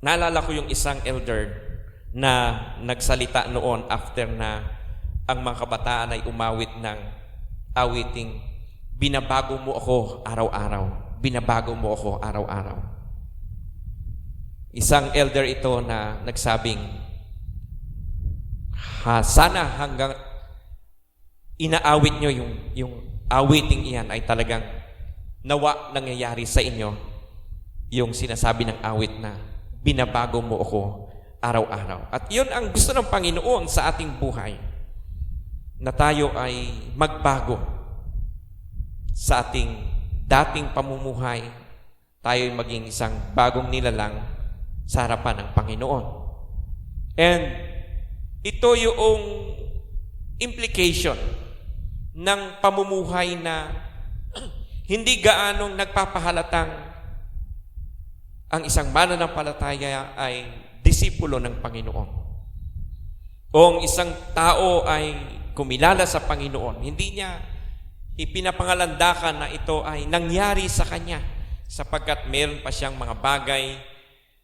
Naalala ko yung isang elder na nagsalita noon after na ang mga kabataan ay umawit ng awiting, binabago mo ako araw-araw. Binabago mo ako araw-araw. Isang elder ito na nagsabing, sana hanggang inaawit nyo yung awiting iyan ay talagang nawa nangyayari sa inyo yung sinasabi ng awit na binabago mo ako araw-araw. At yun ang gusto ng Panginoon sa ating buhay, na tayo ay magbago sa ating dating pamumuhay, tayo ay maging isang bagong nilalang sa harapan ng Panginoon. And ito yung implication ng pamumuhay na hindi gaanong nagpapahalatang ang isang mananampalataya ay disipulo ng Panginoon. O ang isang tao ay kumilala sa Panginoon, hindi niya ipinapangalandakan na ito ay nangyari sa kanya sapagkat meron pa siyang mga bagay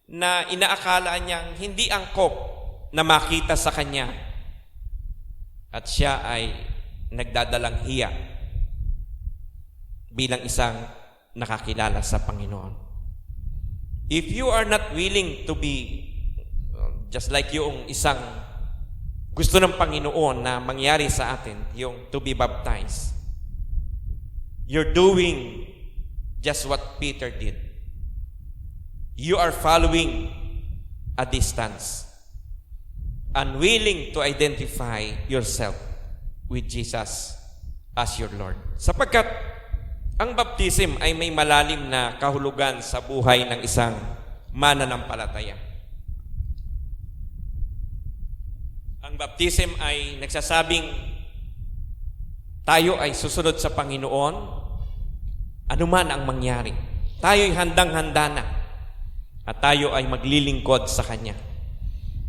na inaakala niyang hindi angkop na makita sa kanya at siya ay nagdadalang hiya bilang isang nakakilala sa Panginoon. If you are not willing to be just like yung isang gusto ng Panginoon na mangyari sa atin, yung to be baptized, you're doing just what Peter did. You are following a distance, unwilling to identify yourself with Jesus as your Lord. Sapagkat ang baptism ay may malalim na kahulugan sa buhay ng isang mananampalataya. Ang baptism ay nagsasabing tayo ay susunod sa Panginoon anuman ang mangyari. Tayo ay handang-handa na at tayo ay maglilingkod sa Kanya.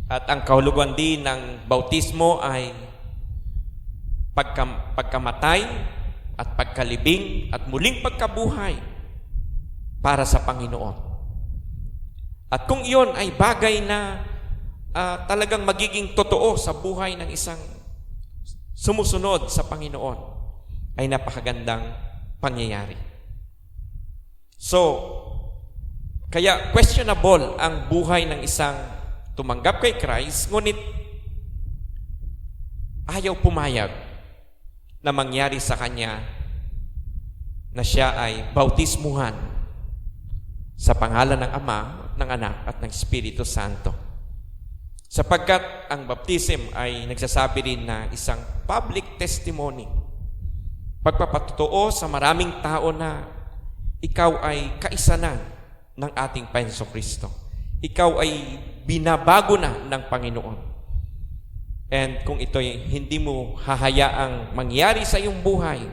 At ang kahulugan din ng bautismo ay pagkamatay at pagkalibing at muling pagkabuhay para sa Panginoon. At kung iyon ay bagay na talagang magiging totoo sa buhay ng isang sumusunod sa Panginoon, ay napakagandang pangyayari. So, kaya questionable ang buhay ng isang tumanggap kay Christ, ngunit ayaw pumayag na mangyari sa kanya na siya ay bautismuhan sa pangalan ng Ama, ng Anak at ng Espiritu Santo. Sapagkat ang baptism ay nagsasabi rin na isang public testimony, pagpapatotoo sa maraming tao na ikaw ay kaisanan ng ating Panginoon. Ikaw ay binabago na ng Panginoon. And kung ito'y hindi mo hahayaang mangyari sa iyong buhay,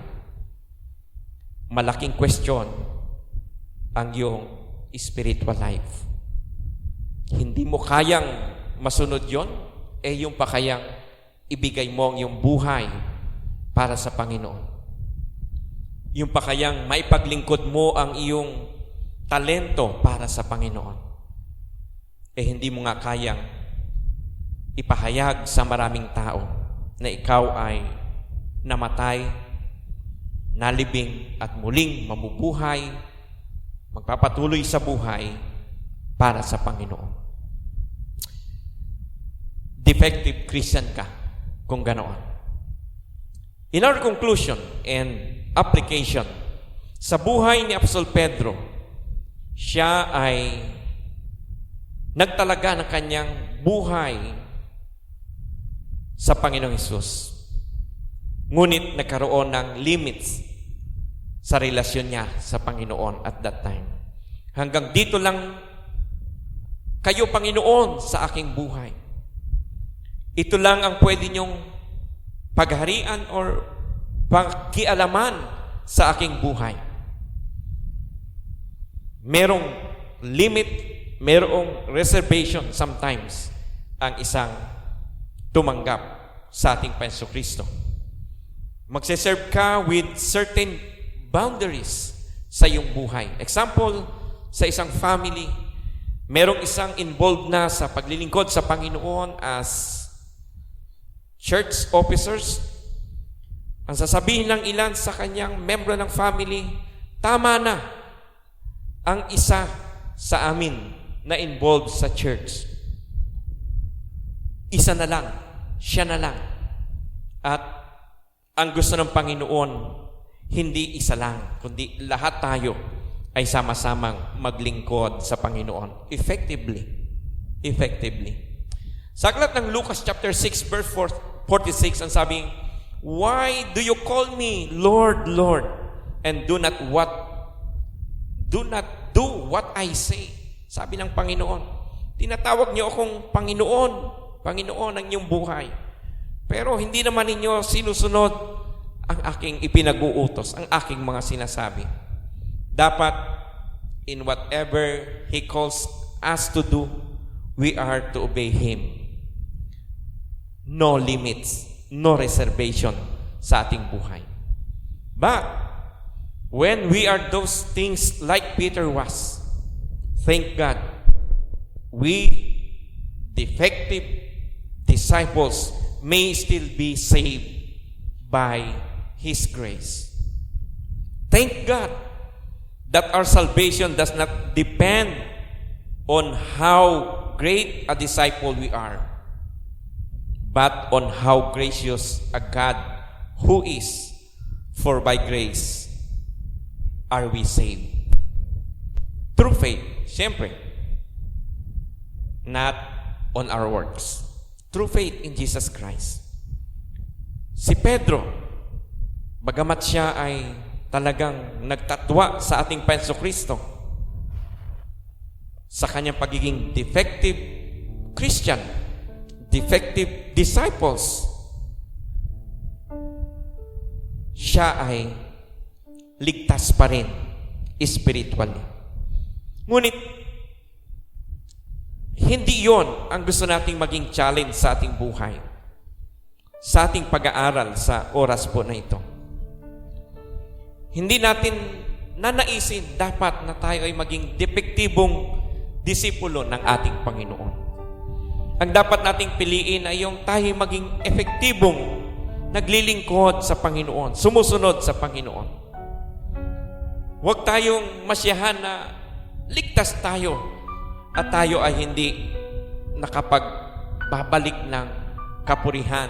malaking question ang iyong spiritual life. Hindi mo kayang masunod yon, yung pa kayang ibigay mo ang iyong buhay para sa Panginoon. Yung pa kayang maipaglingkod mo ang iyong talento para sa Panginoon. Hindi mo nga kayang ipahayag sa maraming tao na ikaw ay namatay, nalibing at muling mabubuhay, magpapatuloy sa buhay para sa Panginoon. Defective Christian ka kung ganoon. In our conclusion and application, sa buhay ni Apostol Pedro, siya ay nagtalaga ng kanyang buhay sa Panginoong Hesus. Ngunit nagkaroon ng limits sa relasyon niya sa Panginoon at that time. Hanggang dito lang kayo, Panginoon, sa aking buhay. Ito lang ang pwede niyong pagharian or pagkialaman sa aking buhay. Merong limit, merong reservation sometimes ang isang tumanggap sa ating Panginoong Kristo. Magseserve ka with certain boundaries sa iyong buhay. Example, sa isang family, merong isang involved na sa paglilingkod sa Panginoon as church officers. Ang sasabihin ng ilan sa kanyang membro ng family, tama na ang isa sa amin na involved sa church. Isa na lang, siya na lang. At ang gusto ng Panginoon, hindi isa lang, kundi lahat tayo ay sama-samang maglingkod sa Panginoon. Effectively. Sa aklat ng Lucas chapter 6 verse 46, ang sabing, "Why do you call me Lord, Lord, and do not do what I say?" Sabi ng Panginoon, tinatawag niyo akong Panginoon, Panginoon ng inyong buhay. Pero hindi naman ninyo sinusunod ang aking ipinag-uutos, ang aking mga sinasabi. Dapat, in whatever He calls us to do, we are to obey Him. No limits, no reservation sa ating buhay. But, when we are those things like Peter was, thank God, we defective disciples may still be saved by His grace. Thank God that our salvation does not depend on how great a disciple we are, but on how gracious a God who is, for by grace are we saved. Through faith, siyempre, not on our works. Through faith in Jesus Christ. Si Pedro, bagamat siya ay talagang nagtatwa sa ating Panginoong Kristo, sa kanyang pagiging defective Christian, defective disciples, siya ay ligtas pa rin spiritually. Ngunit, hindi yon ang gusto nating maging challenge sa ating buhay, sa ating pag-aaral sa oras po na ito. hindi natin nanaisin dapat na tayo ay maging depektibong disipulo ng ating Panginoon. Ang dapat nating piliin ay yung tayo maging epektibong naglilingkod sa Panginoon, sumusunod sa Panginoon. Huwag tayong masyahan na ligtas tayo at tayo ay hindi nakapagbabalik ng kapurihan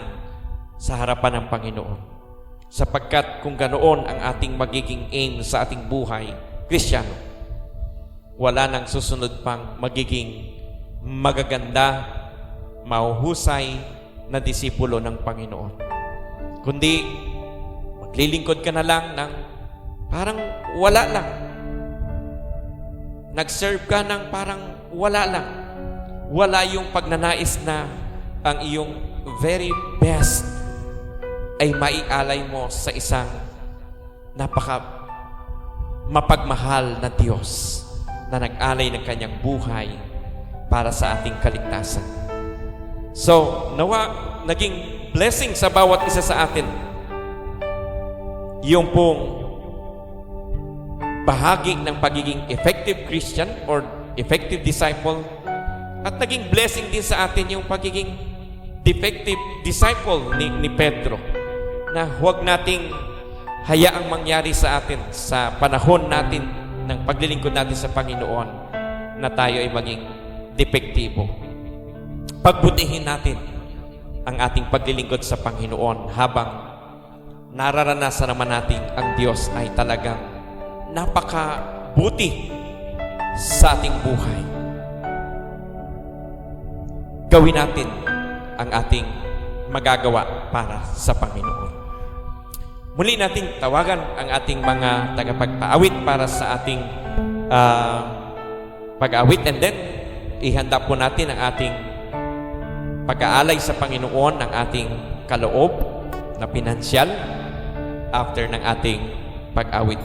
sa harapan ng Panginoon. Sapagkat kung ganoon ang ating magiging aim sa ating buhay, Kristiyano, wala nang susunod pang magiging magaganda, mahuhusay na disipulo ng Panginoon. Kundi, maglilingkod ka na lang ng parang wala lang. Nag-serve ka ng parang wala lang. Wala yung pagnanais na ang iyong very best ay maialay mo sa isang napaka mapagmahal na Diyos na nag-alay ng kanyang buhay para sa ating kaligtasan. So, nawa naging blessing sa bawat isa sa atin yung pong bahagi ng pagiging effective Christian or effective disciple, at naging blessing din sa atin yung pagiging defective disciple ni Pedro, na huwag nating hayaang mangyari sa atin sa panahon natin ng paglilingkod natin sa Panginoon na tayo ay maging depektibo. Pagbutihin natin ang ating paglilingkod sa Panginoon habang nararanasan naman natin ang Diyos ay talagang napakabuti sa ating buhay. Gawin natin ang ating magagawa para sa Panginoon. Muli nating tawagan ang ating mga tagapagpaawit para sa ating pag-awit, and then ihanda po natin ang ating pag-aalay sa Panginoon, ang ating kaloob na pinansyal after ng ating pag-awit.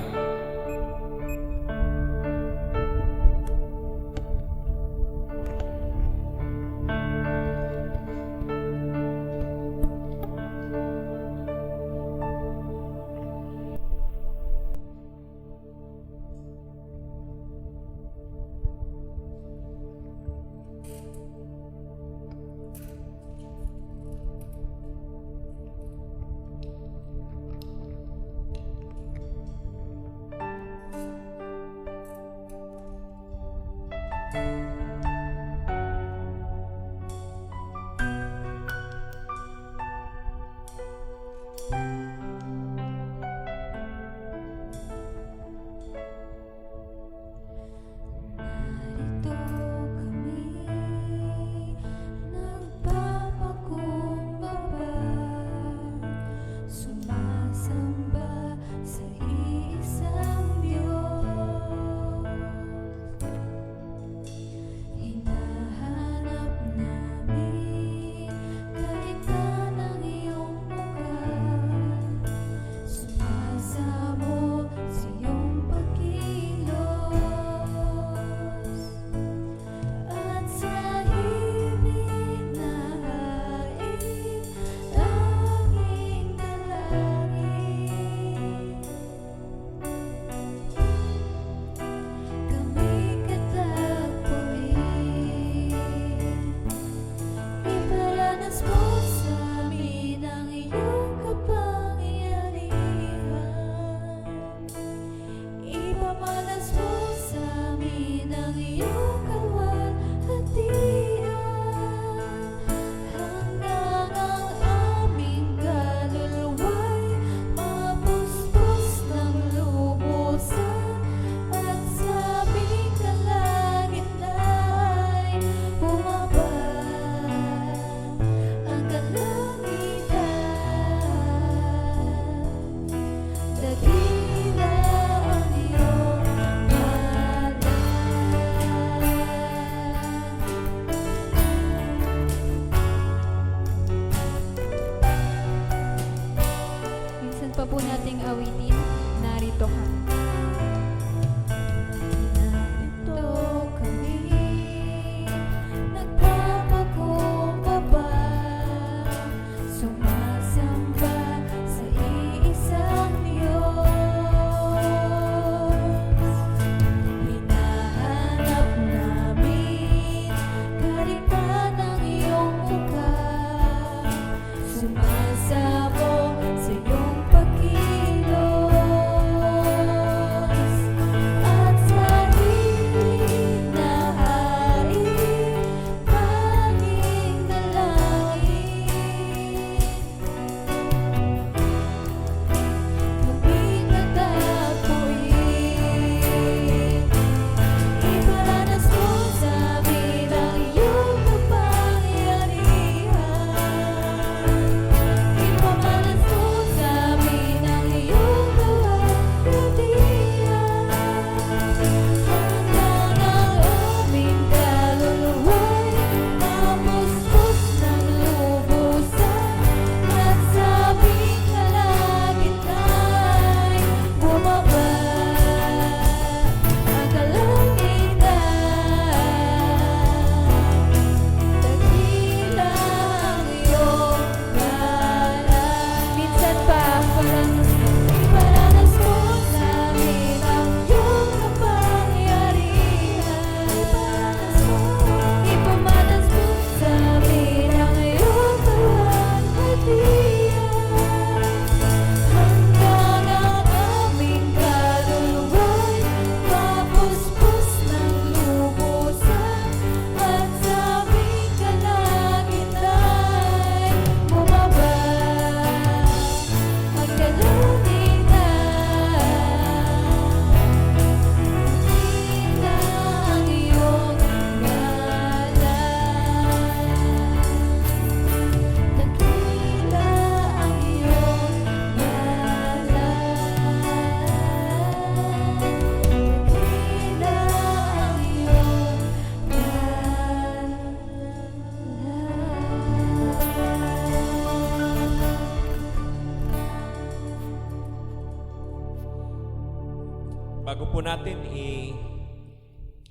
Bago po natin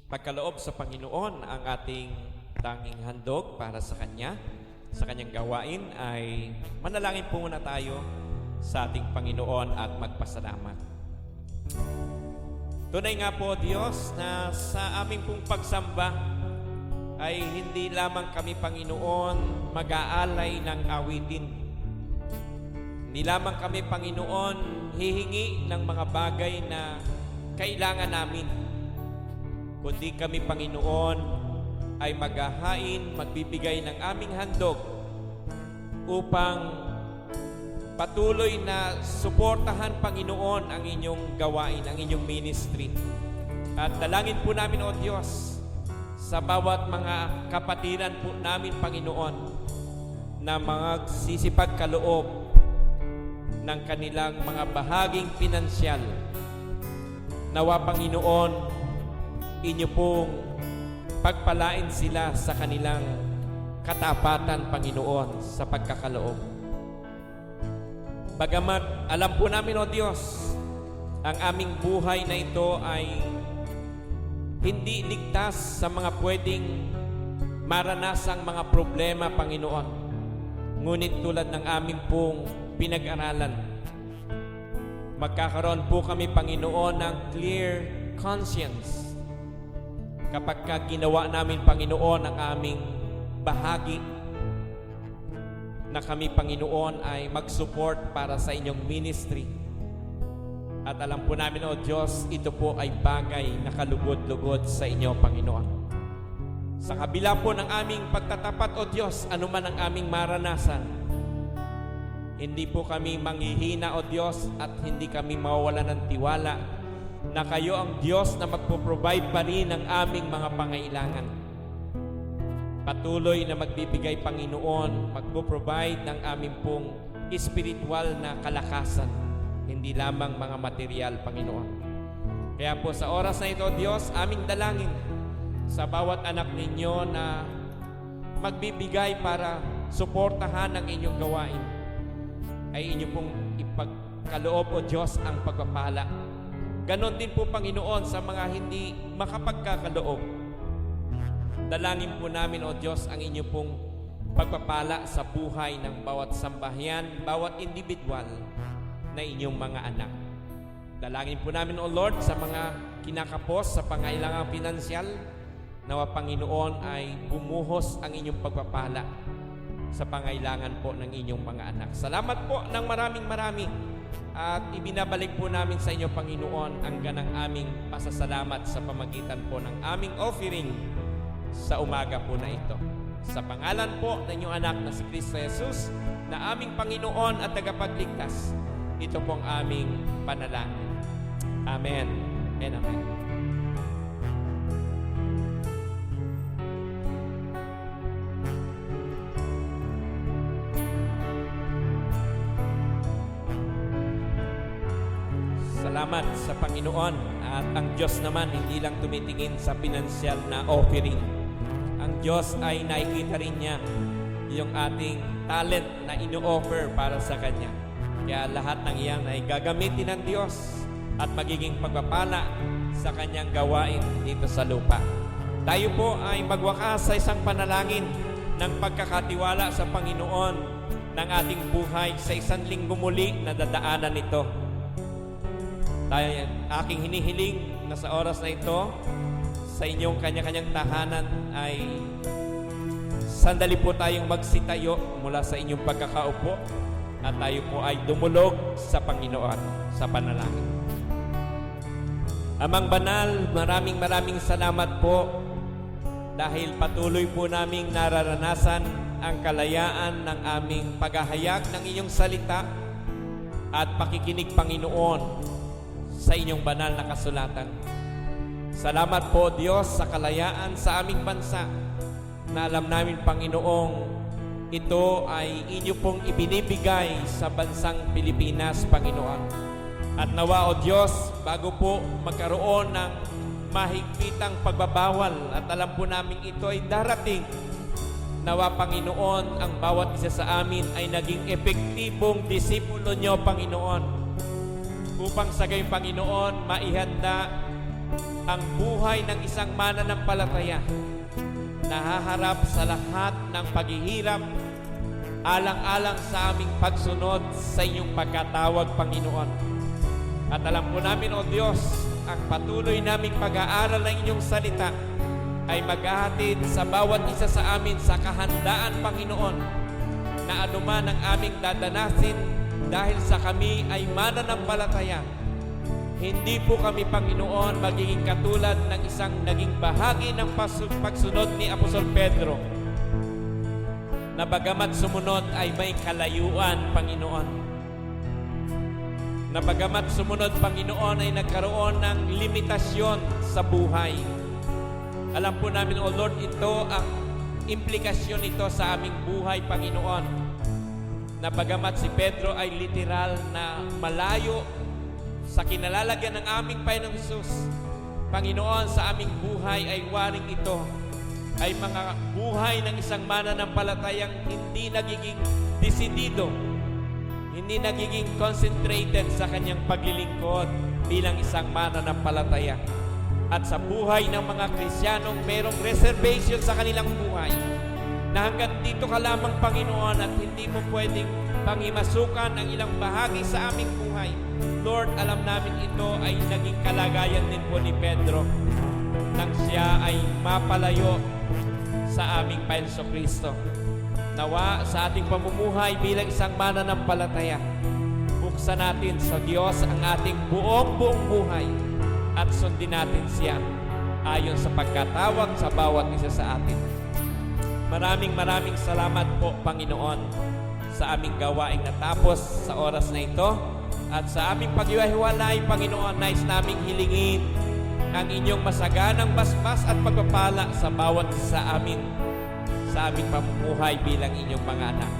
pagkaloob sa Panginoon ang ating tanging handog para sa Kanya, sa Kanyang gawain, ay manalangin po muna tayo sa ating Panginoon at magpasalamat. Tunay nga po, Diyos, na sa aming pong pagsamba ay hindi lamang kami, Panginoon, mag-aalay ng awitin. Hindi lamang kami, Panginoon, hihingi ng mga bagay na kailangan namin, kundi kami, Panginoon, ay maghahain, magbibigay ng aming handog upang patuloy na suportahan, Panginoon, ang inyong gawain, ang inyong ministry. At dalangin po namin, O Diyos, sa bawat mga kapatiran po namin, Panginoon, na mga sisipagkaloob ng kanilang mga bahaging pinansyal. Nawa, Panginoon, inyo pong pagpalain sila sa kanilang katapatan, Panginoon, sa pagkakaloob. Bagamat alam po namin, O Diyos, ang aming buhay na ito ay hindi ligtas sa mga pwedeng maranasang mga problema, Panginoon. Ngunit tulad ng aming pong pinag-aralan, magkakaroon po kami, Panginoon, ng clear conscience kapag ginawa namin, Panginoon, ang aming bahagi na kami, Panginoon, ay mag-support para sa inyong ministry. At alam po namin, O Diyos, ito po ay bagay na kalugod-lugod sa inyo, Panginoon. Sa kabila po ng aming pagtatapat, O Diyos, anuman ang aming maranasan, hindi po kami manghihina, O Diyos, at hindi kami mawawalan ng tiwala na kayo ang Diyos na magpo-provide pa rin ng aming mga pangailangan. Patuloy na magbibigay, Panginoon, magpo-provide ng aming pong espiritual na kalakasan, hindi lamang mga material, Panginoon. Kaya po sa oras na ito, Diyos, aming dalangin sa bawat anak ninyo na magbibigay para suportahan ang inyong gawain, ay inyo pong ipagkaloob, O Diyos, ang pagpapala. Ganon din po, Panginoon, sa mga hindi makapagkakaloob. Dalangin po namin, O Diyos, ang inyo pong pagpapala sa buhay ng bawat sambahayan, bawat individual na inyong mga anak. Dalangin po namin, O Lord, sa mga kinakapos sa pangailangang pinansyal, nawa, Panginoon, ay bumuhos ang inyong pagpapala sa pangailangan po ng inyong mga anak. Salamat po ng maraming at ibinabalik po namin sa inyo, Panginoon, ang ganang aming pasasalamat sa pamagitan po ng aming offering sa umaga po na ito. Sa pangalan po ng inyong anak na si Kristo Jesus, na aming Panginoon at tagapagligtas, ito pong aming panalangin. Amen and amen. Salamat sa Panginoon. At ang Diyos naman hindi lang tumitingin sa pinansyal na offering. Ang Diyos ay nakikita rin niya yung ating talent na ino-offer para sa Kanya. Kaya lahat ng iyan ay gagamitin ng Diyos at magiging pagpapala sa Kanyang gawain dito sa lupa. Tayo po ay magwakas sa isang panalangin ng pagkakatiwala sa Panginoon ng ating buhay sa isang linggo muli na dadaanan nito. Tayo, aking hinihiling na sa oras na ito, sa inyong kanya-kanyang tahanan ay sandali po tayong magsitayo mula sa inyong pagkakaupo at tayo po ay dumulog sa Panginoon sa panalangin. Amang Banal, maraming salamat po dahil patuloy po naming nararanasan ang kalayaan ng aming paghahayag ng inyong salita at pakikinig, Panginoon, sa inyong banal na kasulatan. Salamat po, Diyos, sa kalayaan sa aming bansa na alam namin, Panginoong, ito ay inyo pong ibinibigay sa bansang Pilipinas, Panginoon. At nawa, O Diyos, bago po magkaroon ng mahigpitang pagbabawal at alam po namin ito ay darating, nawa, Panginoon, ang bawat isa sa amin ay naging epektibong disipulo nyo, Panginoon. upang sa gayon, Panginoon, maihanda ang buhay ng isang mananampalataya na haharap sa lahat ng paghihirap, alang-alang sa aming pagsunod sa inyong pagkatawag, Panginoon. At alam po namin, O Diyos, ang patuloy naming pag-aaral ng inyong salita ay maghahatid sa bawat isa sa amin sa kahandaan, Panginoon, na anuman ang aming dadanasin dahil sa kami ay mananampalataya. Hindi po kami, Panginoon, magiging katulad ng isang naging bahagi ng pagsunod ni Apostol Pedro, na bagamat sumunod ay may kalayuan, Panginoon. Na bagamat sumunod, Panginoon, ay nagkaroon ng limitasyon sa buhay. Alam po namin, O Lord, ito ang implikasyon nito sa aming buhay, Panginoon. Na bagamat si Pedro ay literal na malayo sa kinalalagyan ng aming Panginoong Hesus, Panginoon, sa aming buhay ay waring ito ay mga buhay ng isang mananampalatayang hindi nagiging desidido, hindi nagiging concentrated sa kanyang paglilingkod bilang isang mananampalataya. At sa buhay ng mga Kristiyanong merong reservation sa kanilang buhay, na hanggang dito ka lamang, Panginoon, at hindi mo pwedeng pangimasukan ang ilang bahagi sa aming buhay. Lord, alam namin ito ay naging kalagayan din po ni Pedro nang siya ay mapalayo sa aming Panginoong Kristo. Nawa sa ating pamumuhay bilang isang mananampalataya, buksan natin sa Diyos ang ating buong buhay at sundin natin siya ayon sa pagkatawag sa bawat isa sa atin. Maraming salamat po, Panginoon, sa aming gawaing natapos sa oras na ito. At sa aming paghiwa-hiwalay, Panginoon, nais naming hilingin ang inyong masaganang basbas at pagpapala sa bawat isa sa amin, sa aming pamumuhay bilang inyong mga anak.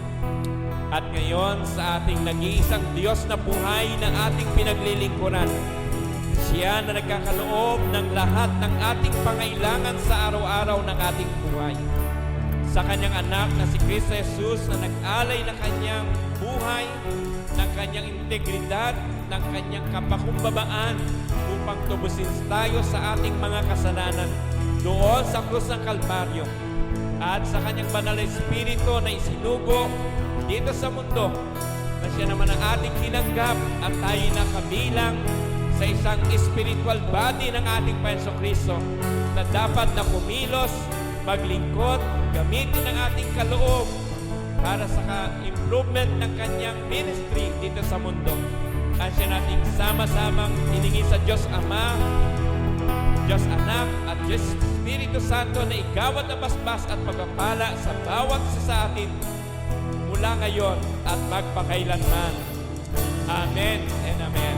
At ngayon, sa ating nag-iisang Diyos na buhay na ating pinaglilingkuran, siya na nagkakaloob ng lahat ng ating pangailangan sa araw-araw ng ating buhay. Sa kanyang anak na si Kristo Jesus na nag-alay ng kanyang buhay, ng kanyang integridad, ng kanyang kapakumbabaan upang tubusin tayo sa ating mga kasalanan doon sa krus ng Kalbaryo. At sa kanyang banal na Espiritu na isinugo dito sa mundo, na siya naman ang ating tinanggap at tayo na kabilang sa isang spiritual body ng ating Panginoong Kristo na dapat na kumilos, maglingkod, gamitin ang ating kaloob para sa improvement ng kanyang ministry dito sa mundo. At siya nating sama-samang hiningi sa Diyos Ama, Diyos Anak at Diyos Espiritu Santo na igawad na basbas at pagpapala sa bawat isa sa atin mula ngayon at magpakailanman. Amen and Amen.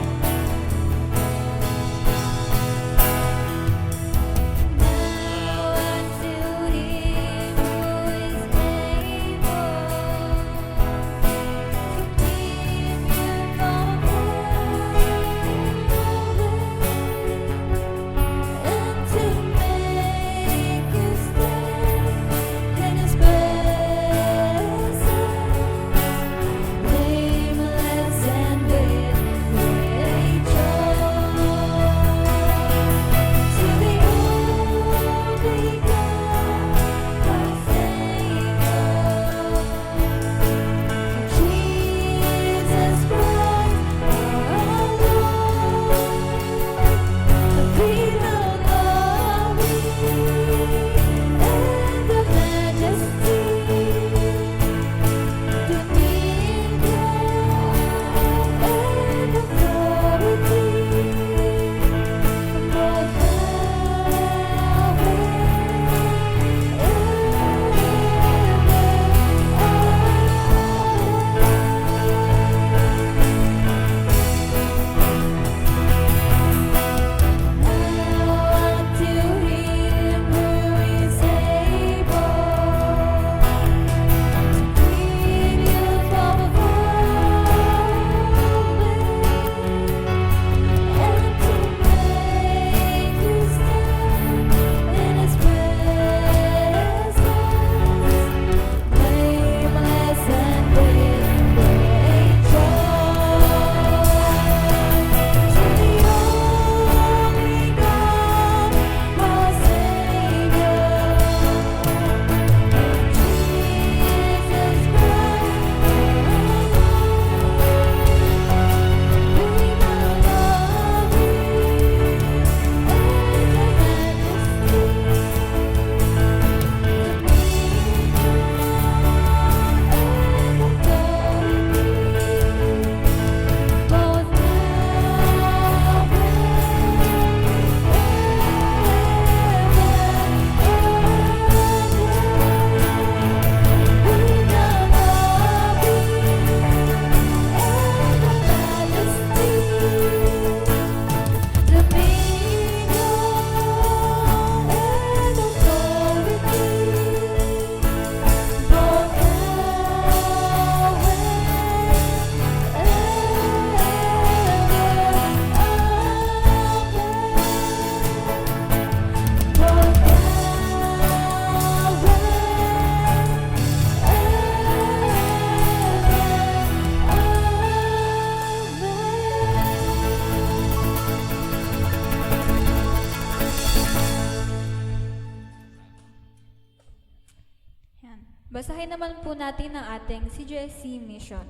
Basahin naman po natin ang ating CGSC mission.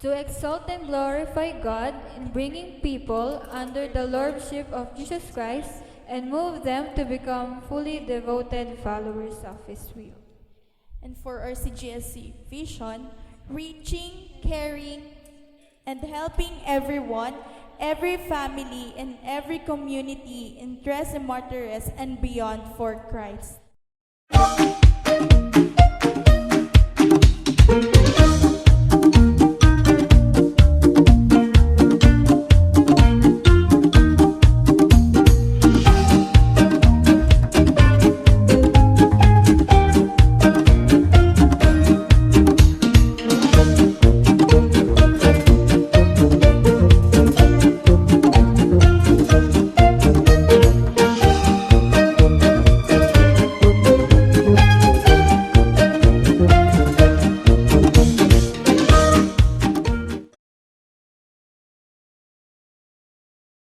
To exalt and glorify God in bringing people under the lordship of Jesus Christ and move them to become fully devoted followers of His will. And for our CGSC vision, reaching, caring, and helping everyone, every family, and every community in Tres Martires and beyond for Christ.